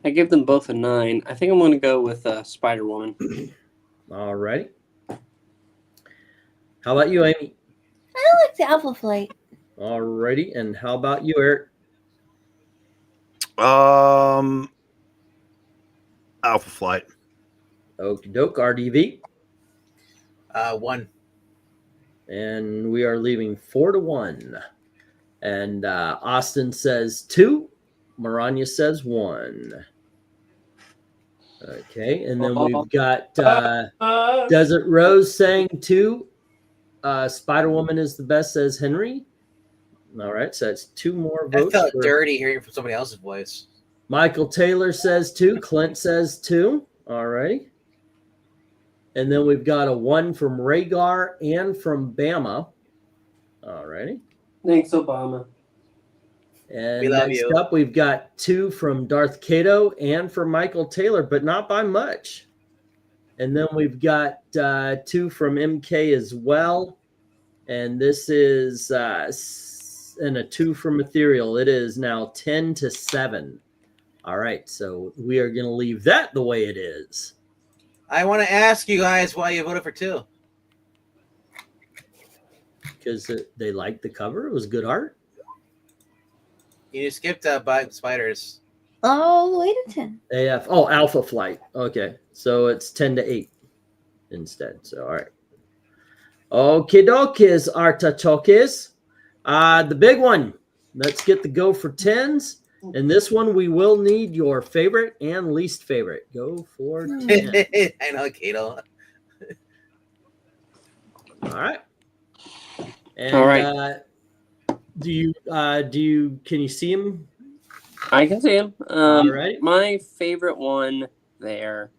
I give them both a 9. I think I'm going to go with Spider-Woman. All right. How about you, Amy? I like the Alpha Flight. All righty. And how about you, Eric? Alpha Flight. Okie doke. RDV? 1. And we are leaving 4-1. And Austin says 2. Maranya says 1. Okay. And then we've got Desert Rose saying 2. Spider-Woman is the best, says Henry. All right, so that's 2 more votes. I felt dirty hearing from somebody else's voice. Michael Taylor says 2. Clint says 2. All right. And then we've got a 1 from Rhaegar and from Bama. All righty. Thanks, Obama. And We love next you. up, we've got 2 from Darth Kato and from Michael Taylor, but not by much. And then we've got 2 from MK as well. And this is and a 2 from Ethereal. It is now 10-7. All right, so we are going to leave that the way it is. I want to ask you guys why you voted for 2. Because they liked the cover. It was good art. You skipped by spiders. All the way to 10. AF. Oh, Alpha Flight. Okay, so it's 10-8 instead. So, all right. Okie dokies, artichokes. The big one. Let's get the go for 10s. And this one, we will need your favorite and least favorite. Go for 10. I know, Kato. All right. And, All right. can you see him? I can see him. All right. My favorite one there.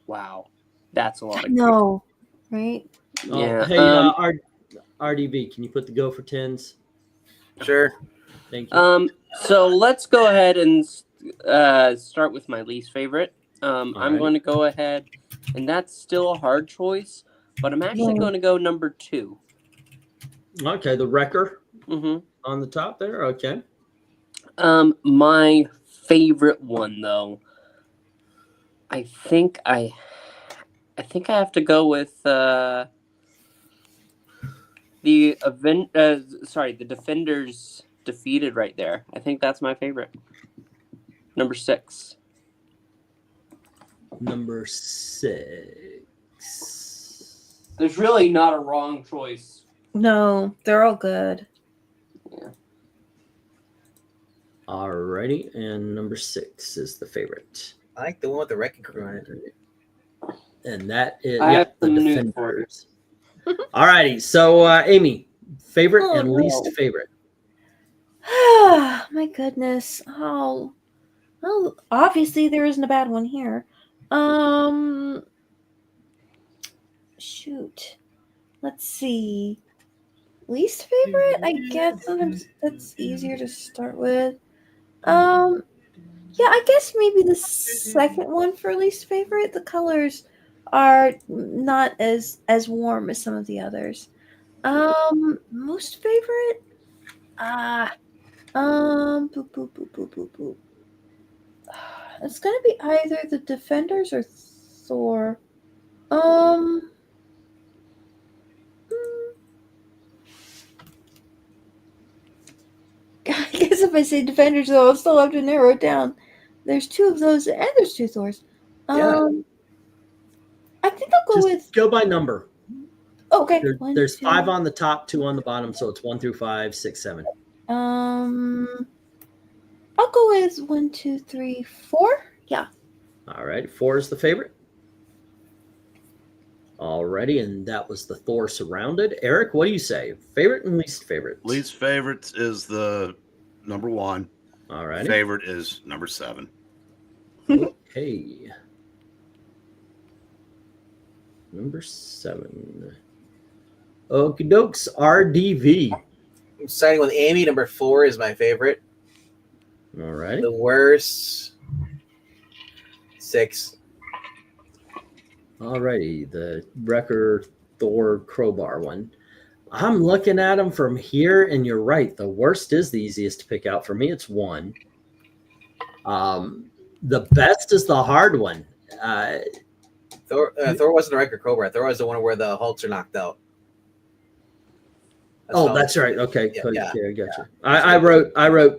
Wow, that's a lot of. No, right? Yeah. Hey, RDV, can you put the go for 10s? Sure. Thank you. So let's go ahead and start with my least favorite. I'm Alrighty. going to go ahead, and that's still a hard choice, but I'm actually No. going to go number 2. Okay, the Wrecker Mm-hmm. on the top there. Okay. My favorite one though, I think I have to go with the the Defenders Defeated right there. I think that's my favorite. Number 6. Number 6. There's really not a wrong choice. No, they're all good. Yeah. Alrighty, and number 6 is the favorite. I like the one with the wrecking crew on it. And that is I have the some news for you. Defenders. Alrighty, so Amy, favorite Oh, and least no. favorite. My goodness. Oh. Well, obviously there isn't a bad one here. Shoot. Let's see. Least favorite? I guess sometimes that's easier to start with. Yeah, I guess maybe the second one for least favorite. The colors are not as warm as some of the others. Most favorite? Boop, boop, boop, boop, boop, boop. It's gonna be either the Defenders or Thor. I guess if I say Defenders, though, I'll still have to narrow it down. There's 2 of those, and there's 2 Thors. Yeah. I think I'll go Just with. go by number. Oh, okay. There's 5 on the top, 2 on the bottom, so it's 1 through 5, 6, 7. I'll go with 1, 2, 3, 4. Yeah. All right, 4 is the favorite. Alrighty, and that was the Thor Surrounded. Eric, what do you say? Favorite and least favorite? Least favorite is the number 1. All right. Favorite is number 7. Okay. Number 7. Okie dokes, RDV. I'm starting with Amy. Number 4 is my favorite. All right. The worst, 6. Alrighty, the Wrecker Thor crowbar one. I'm looking at them from here, and you're right. The worst is the easiest to pick out. For me, it's 1. The best is the hard one. Thor wasn't a record crowbar. Thor was the one where the Hulks are knocked out. That's right. Okay, Yeah, okay, yeah, I got you.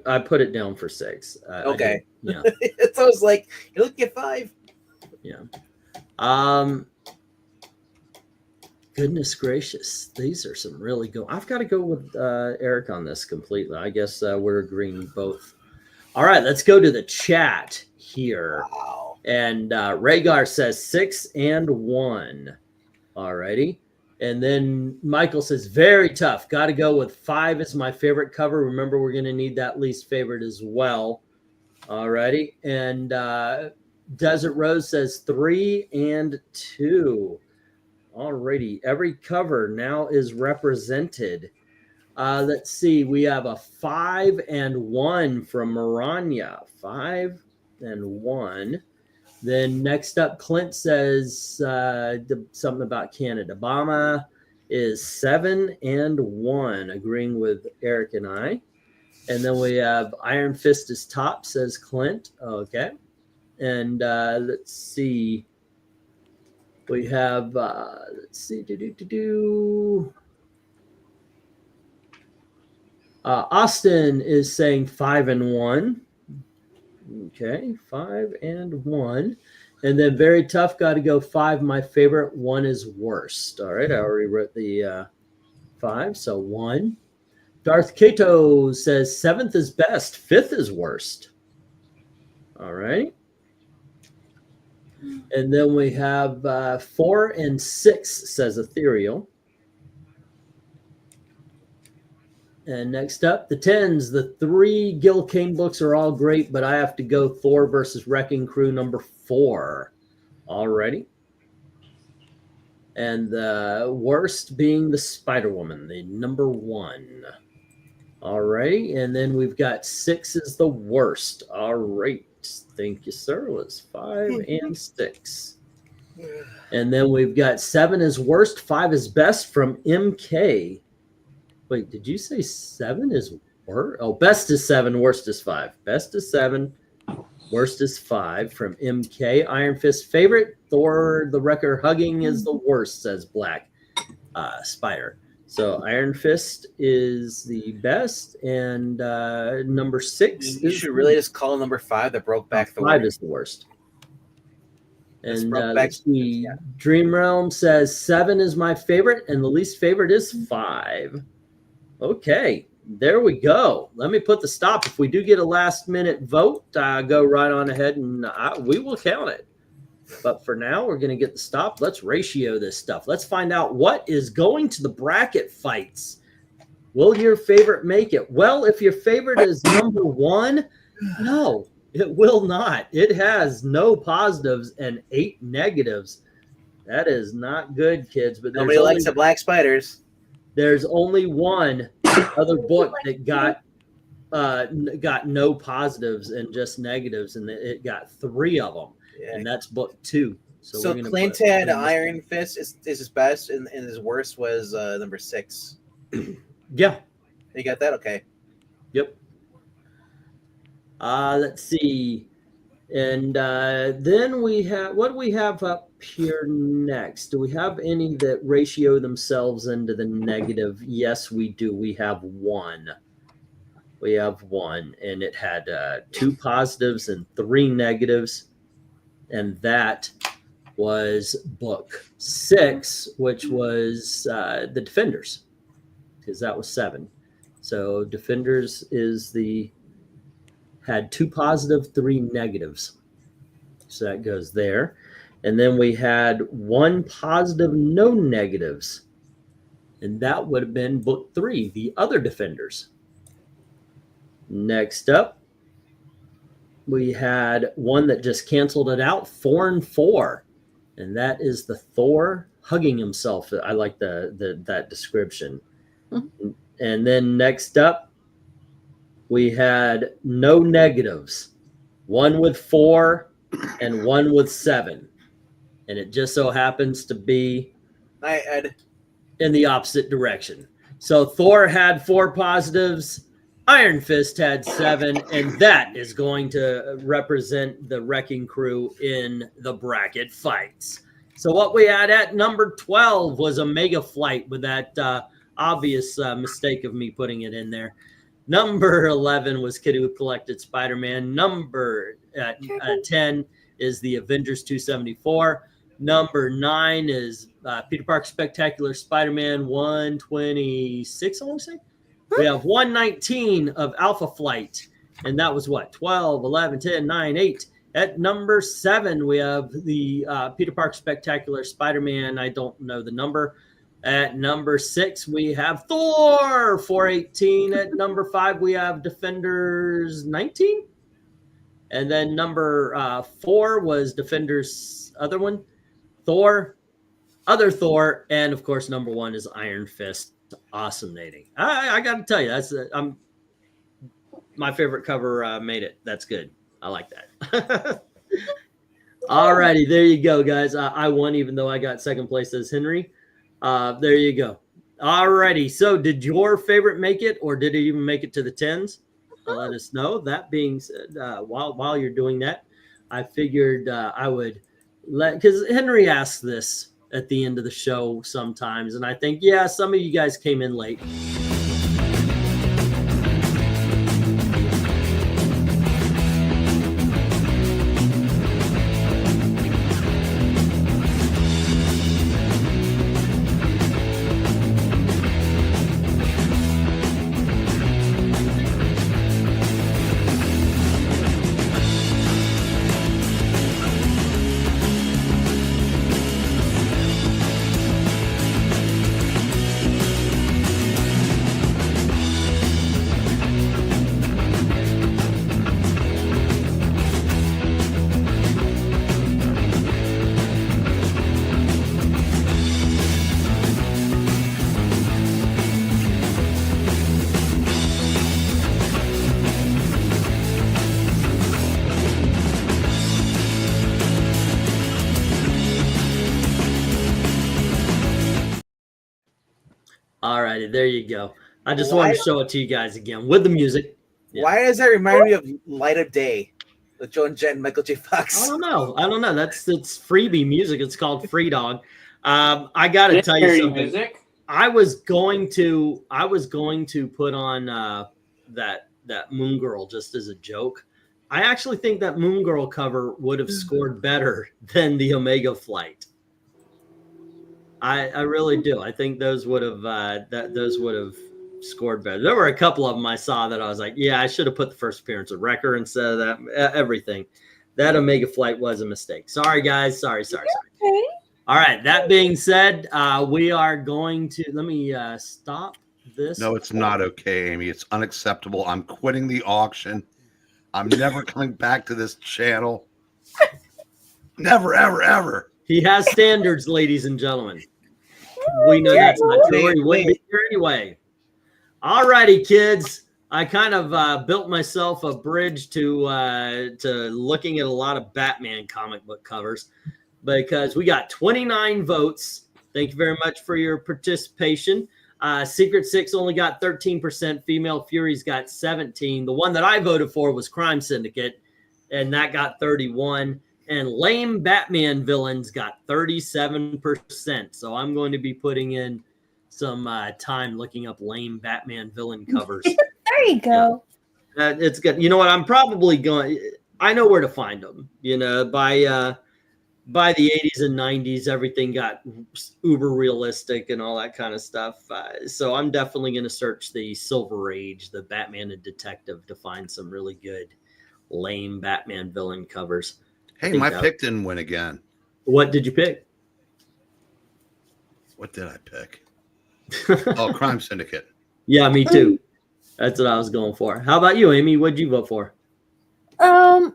I put it down for 6. Okay. Yeah. So I was like, you're looking at 5. Yeah. Goodness gracious, these are some really good. I've got to go with Eric on this completely. I guess we're agreeing both. All right, let's go to the chat here. Wow. And Rhaegar says 6 and 1. All righty. And then Michael says, very tough. Got to go with 5 as my favorite cover. Remember, we're going to need that least favorite as well. All righty. And Desert Rose says 3 and 2. All righty. Every cover now is represented. Let's see. We have a 5 and 1 from Maranya. 5 and 1. Then next up, Clint says something about Canada. Obama is 7 and 1, agreeing with Eric and I. And then we have Iron Fist is top, says Clint. Okay. And let's see. We have, let's see. Austin is saying 5 and 1. Okay, 5 and 1. And then very tough, got to go 5. My favorite, 1 is worst. All right, I already wrote the 5, so 1. Darth Kato says 7th is best, 5th is worst. All right. And then we have 4 and 6, says Ethereal. And next up, the 10s. The 3 Gil Kane books are all great, but I have to go Thor versus Wrecking Crew number 4. Alrighty. And the worst being the Spider-Woman, the number 1. Alrighty. And then we've got 6 is the worst. All right. Thank you, sir. It was 5 and 6. And then we've got 7 is worst, 5 is best from MK. Wait, did you say 7 is worst? Oh, best is 7, worst is 5. Best is 7, worst is 5 from MK. Iron Fist favorite, Thor the Wrecker hugging is the worst, says Black Spider. So Iron Fist is the best, and number 6 You should really just call number 5 that broke back Thor. 5 is the worst. And let's see. Dream Realm says 7 is my favorite, and the least favorite is 5. Okay, there we go. Let me put the stop. If we do get a last-minute vote, go right on ahead, and we will count it. But for now, we're going to get the stop. Let's ratio this stuff. Let's find out what is going to the bracket fights. Will your favorite make it? Well, if your favorite is number 1, no. It will not. It has no positives and 8 negatives. That is not good, kids. But nobody likes the Black Spiders. There's only one other book that got no positives and just negatives, and it got 3 of them, and that's book 2. So Clint had Iron Fist is his best, and his worst was number 6. Yeah, you got that? Okay. Yep. Let's see. And then we have, what do we have up here next? Do we have any that ratio themselves into the negative? Yes, we do. We have 1. We have 1, and it had 2 positives and 3 negatives. And that was book 6, which was the Defenders, because that was 7. So Defenders is had 2 positive, 3 negatives. So that goes there. And then we had 1 positive, no negatives. And that would have been book 3, the other Defenders. Next up, we had one that just canceled it out, 4 and 4. And that is the Thor hugging himself. I like that description. Mm-hmm. And then next up, we had no negatives, 1 with 4 and 1 with 7. And it just so happens to be in the opposite direction. So Thor had 4 positives, Iron Fist had 7, and that is going to represent the Wrecking Crew in the bracket fights. So what we had at number 12 was a Mega Flight with that obvious mistake of me putting it in there. Number 11 was Kid Who Collected Spider-Man. Number 10 is the Avengers 274. Number 9 is Peter Parker Spectacular Spider-Man 126, I want to say. We have 119 of Alpha Flight, and that was what? 12, 11, 10, 9, 8. At number 7, we have the Peter Parker Spectacular Spider-Man. I don't know the number. At number 6, we have Thor 418. At number 5, we have Defenders 19. And then number 4 was Defenders other one, Thor, other Thor, and of course number 1 is Iron Fist. Awesome nating. I got to tell you, that's my favorite cover made it. That's good. I like that. All righty, there you go, guys. I won, even though I got second place as Henry. There you go. All righty. So did your favorite make it, or did it even make it to the 10s? Let us know. That being said, while you're doing that, I figured I would because Henry asked this at the end of the show sometimes, and I think, yeah, some of you guys came in late. righty, there you go. I just wanted to show it to you guys again with the music. Yeah. Why does that remind me of Light of Day with Joan Jett and Michael J. Fox? I don't know. It's freebie music. It's called Free Dog. I gotta tell you something. Music? I was going to put on that Moon Girl just as a joke. I actually think that Moon Girl cover would have scored better than the Omega Flight. I really do. I think those would have scored better. There were a couple of them I saw that I was like, yeah, I should have put the first appearance of Wrecker instead of that. Everything. That Omega Flight was a mistake. Sorry, guys. Sorry. Okay. All right. That being said, we are going to let me stop this. No, it's not okay, Amy. It's unacceptable. I'm quitting the auction. I'm never coming back to this channel. Never, ever, ever. He has standards, ladies and gentlemen. We know that's not true. He wouldn't be here anyway. All righty, kids. I kind of built myself a bridge to looking at a lot of Batman comic book covers because we got 29 votes. Thank you very much for your participation. Secret Six only got 13%. Female Fury's got 17%. The one that I voted for was Crime Syndicate, and that got 31%. And Lame Batman Villains got 37%. So I'm going to be putting in some time looking up lame Batman villain covers. There you go. Yeah. It's good. You know what? I'm probably going. I know where to find them. You know, by the 80s and 90s, everything got uber realistic and all that kind of stuff. So I'm definitely going to search the Silver Age, the Batman and Detective, to find some really good lame Batman villain covers. Hey, my pick didn't win again. What did you pick? What did I pick? Oh, Crime Syndicate. Yeah, me too. That's what I was going for. How about you, Amy? What'd you vote for? I'd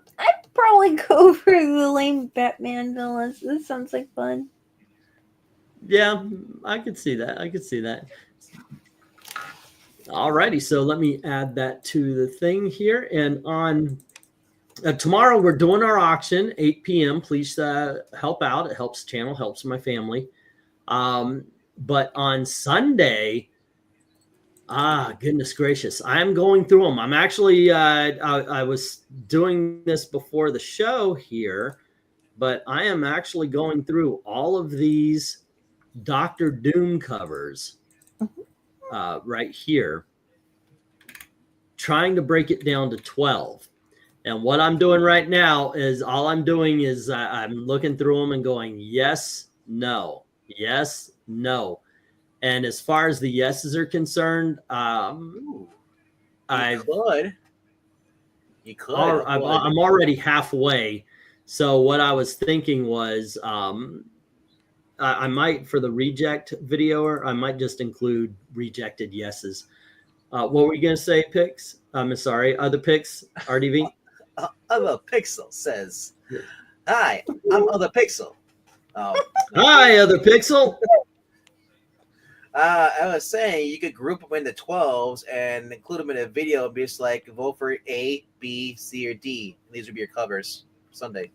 probably go for the lame Batman villains. This sounds like fun. Yeah, I could see that. Alrighty, so let me add that to the thing here. And on tomorrow, we're doing our auction, 8 p.m. Please help out. It helps the channel, helps my family. But on Sunday, goodness gracious, I'm going through them. I'm actually, I was doing this before the show here, but I am actually going through all of these Doctor Doom covers right here, trying to break it down to 12. And what I'm doing right now is I'm looking through them and going, yes, no, yes, no. And as far as the yeses are concerned, you could. I'm already halfway. So what I was thinking was I might, for the reject video, or I might just include rejected yeses. What were you going to say, Pix? I'm sorry, other Pix, RDV? Other Pixel says, "Hi, I'm Other Pixel." Hi, Other Pixel. I was saying you could group them into 12s and include them in a video and be just like, vote for A, B, C, or D. These would be your covers Sunday.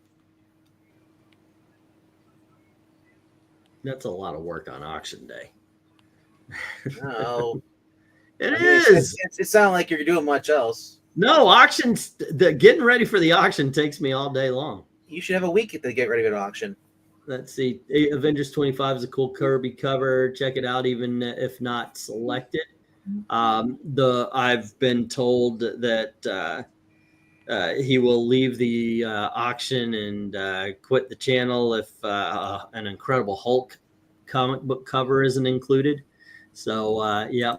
That's a lot of work on auction day. No, it is. It sounds like you're doing much else. No, auctions. Getting ready for the auction takes me all day long. You should have a week to get ready for the auction. Let's see. Avengers 25 is a cool Kirby cover. Check it out, even if not selected. I've been told that he will leave the auction and quit the channel if an Incredible Hulk comic book cover isn't included. So, yeah,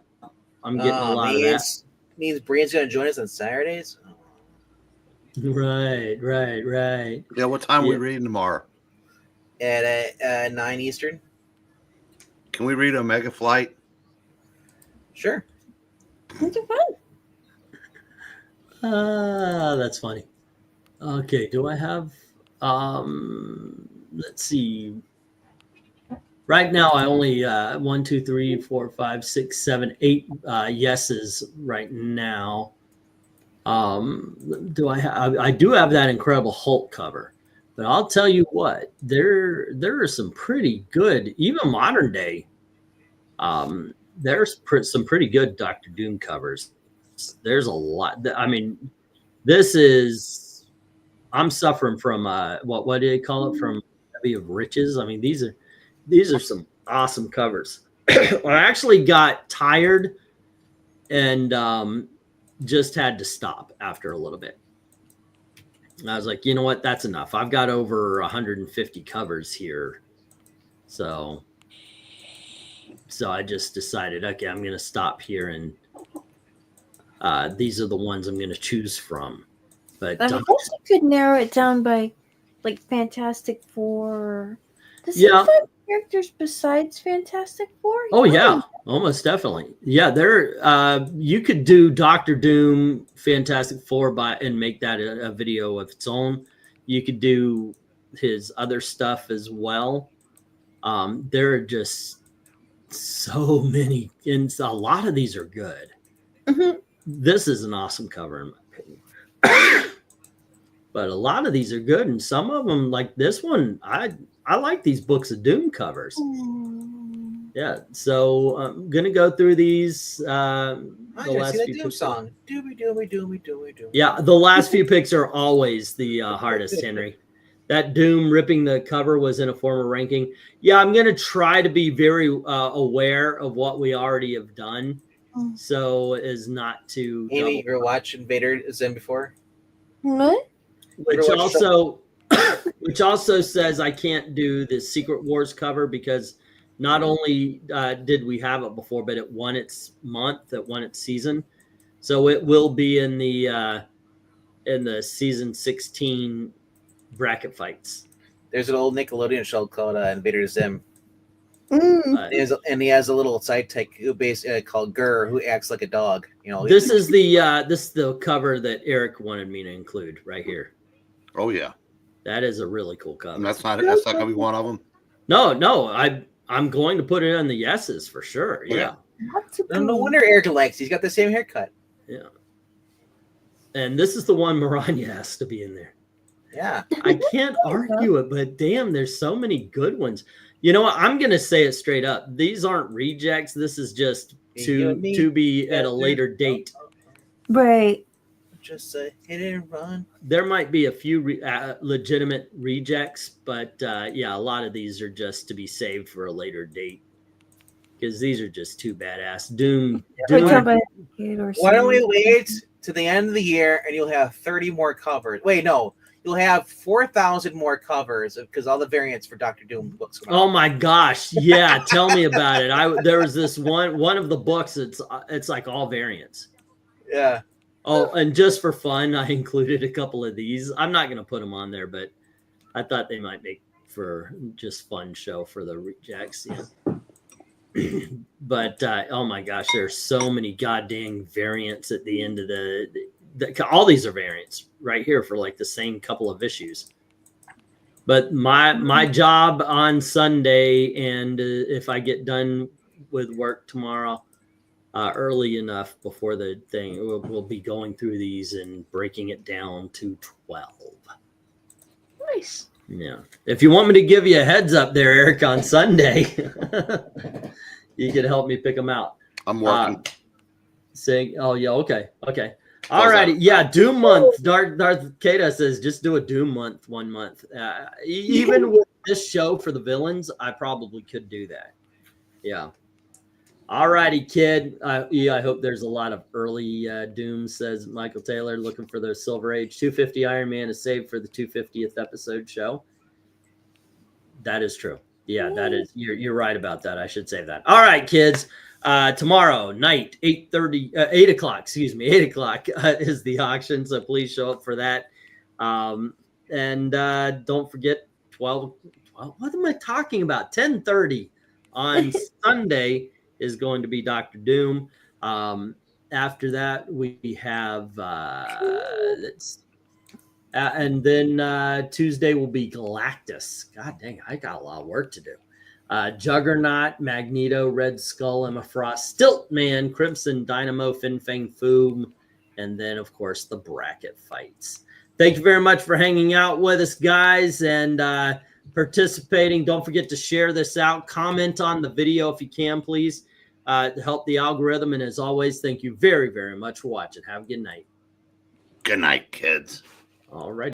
I'm getting a lot of that. Means Brian's going to join us on Saturdays? Right. Yeah, what time are we reading tomorrow? At 9 Eastern. Can we read Omega Flight? Sure. That's fun. That's funny. Okay, do I have let's see. Right now I only 1, 2, 3, 4, 5, 6, 7, 8 yeses right now. Do I do have that Incredible Hulk cover. But I'll tell you what, there are some pretty good, even modern day there's some pretty good Doctor Doom covers. There's a lot. I mean, this is, I'm suffering from what do they call it? From heavy of riches. I mean, these are some awesome covers. I actually got tired and just had to stop after a little bit. I was like, you know what? That's enough. I've got over 150 covers here. So I just decided, okay, I'm going to stop here. And these are the ones I'm going to choose from. But I guess you could narrow it down by like Fantastic Four. Does he have characters besides Fantastic Four? Oh, yeah, almost definitely. Yeah, you could do Doctor Doom, Fantastic Four and make that a video of its own. You could do his other stuff as well. There are just so many, and a lot of these are good. Mm-hmm. This is an awesome cover, in my opinion. But a lot of these are good, and some of them, like this one, I like these Books of Doom covers. Yeah, so I'm gonna go through these. The last few Doom song. Dooby dooby dooby dooby dooby. Yeah, the last few picks are always the hardest, Henry. That Doom ripping the cover was in a former ranking. Yeah, I'm gonna try to be very aware of what we already have done, so as not to. Amy, you ever watched Invader Zim before? What? Which also says I can't do the Secret Wars cover because not only did we have it before, but it won its month, it won its season, so it will be in the season 16 bracket fights. There's an old Nickelodeon show called Invader Zim. And he has a little sidekick who called Gurr, who acts like a dog. You know, this is the cover that Eric wanted me to include right here. Oh yeah, that is a really cool cover. And that's not gonna be one of them. No, I'm going to put it on the yeses for sure. Yeah. No wonder Eric likes. He's got the same haircut. Yeah. And this is the one Maranya has to be in there. Yeah. I can't argue it, but damn, there's so many good ones. You know what? I'm going to say it straight up. These aren't rejects. This is just to be at a later date. Right. Just a hit and run. There might be a few legitimate rejects, but yeah, a lot of these are just to be saved for a later date because these are just too badass. Doom. Why don't we wait to the end of the year and you'll have 30 more covers? Wait, no. You'll have 4,000 more covers because all the variants for Doctor Doom books. Oh my gosh! Yeah, tell me about it. There was this one of the books. It's like all variants. Yeah. Oh, and just for fun, I included a couple of these. I'm not going to put them on there, but I thought they might make for just fun show for the rejects. Yeah. But oh my gosh, there's so many goddamn variants at the end of all these are variants right here for like the same couple of issues. But my job on Sunday, and if I get done with work tomorrow early enough before the thing, we'll be going through these and breaking it down to 12. Nice. Yeah. If you want me to give you a heads up there, Eric, on Sunday, you could help me pick them out. I'm working. Saying, oh yeah, okay. All righty. Yeah, Doom month. Darth Kata says just do a Doom month 1 month. Even with this show for the villains, I probably could do that. Yeah. All righty, kid. Yeah, I hope there's a lot of early Doom, says Michael Taylor, looking for the Silver Age. 250 Iron Man is saved for the 250th episode show. That is true. Yeah, that is. You're right about that. I should say that. All right, kids. Tomorrow night, 8 o'clock is the auction. So please show up for that. And don't forget 12. What am I talking about? 10:30 on Sunday is going to be Dr. Doom. After that, we have and then Tuesday will be Galactus. God dang, I got a lot of work to do. Juggernaut, Magneto, Red Skull, Emma Frost, Stiltman, Crimson Dynamo, Fin Fang Foom, and then, of course, the bracket fights. Thank you very much for hanging out with us, guys, and participating. Don't forget to share this out. Comment on the video if you can, please. help the algorithm. And as always, thank you very, very much for watching. Have a good night. Good night, kids. All right.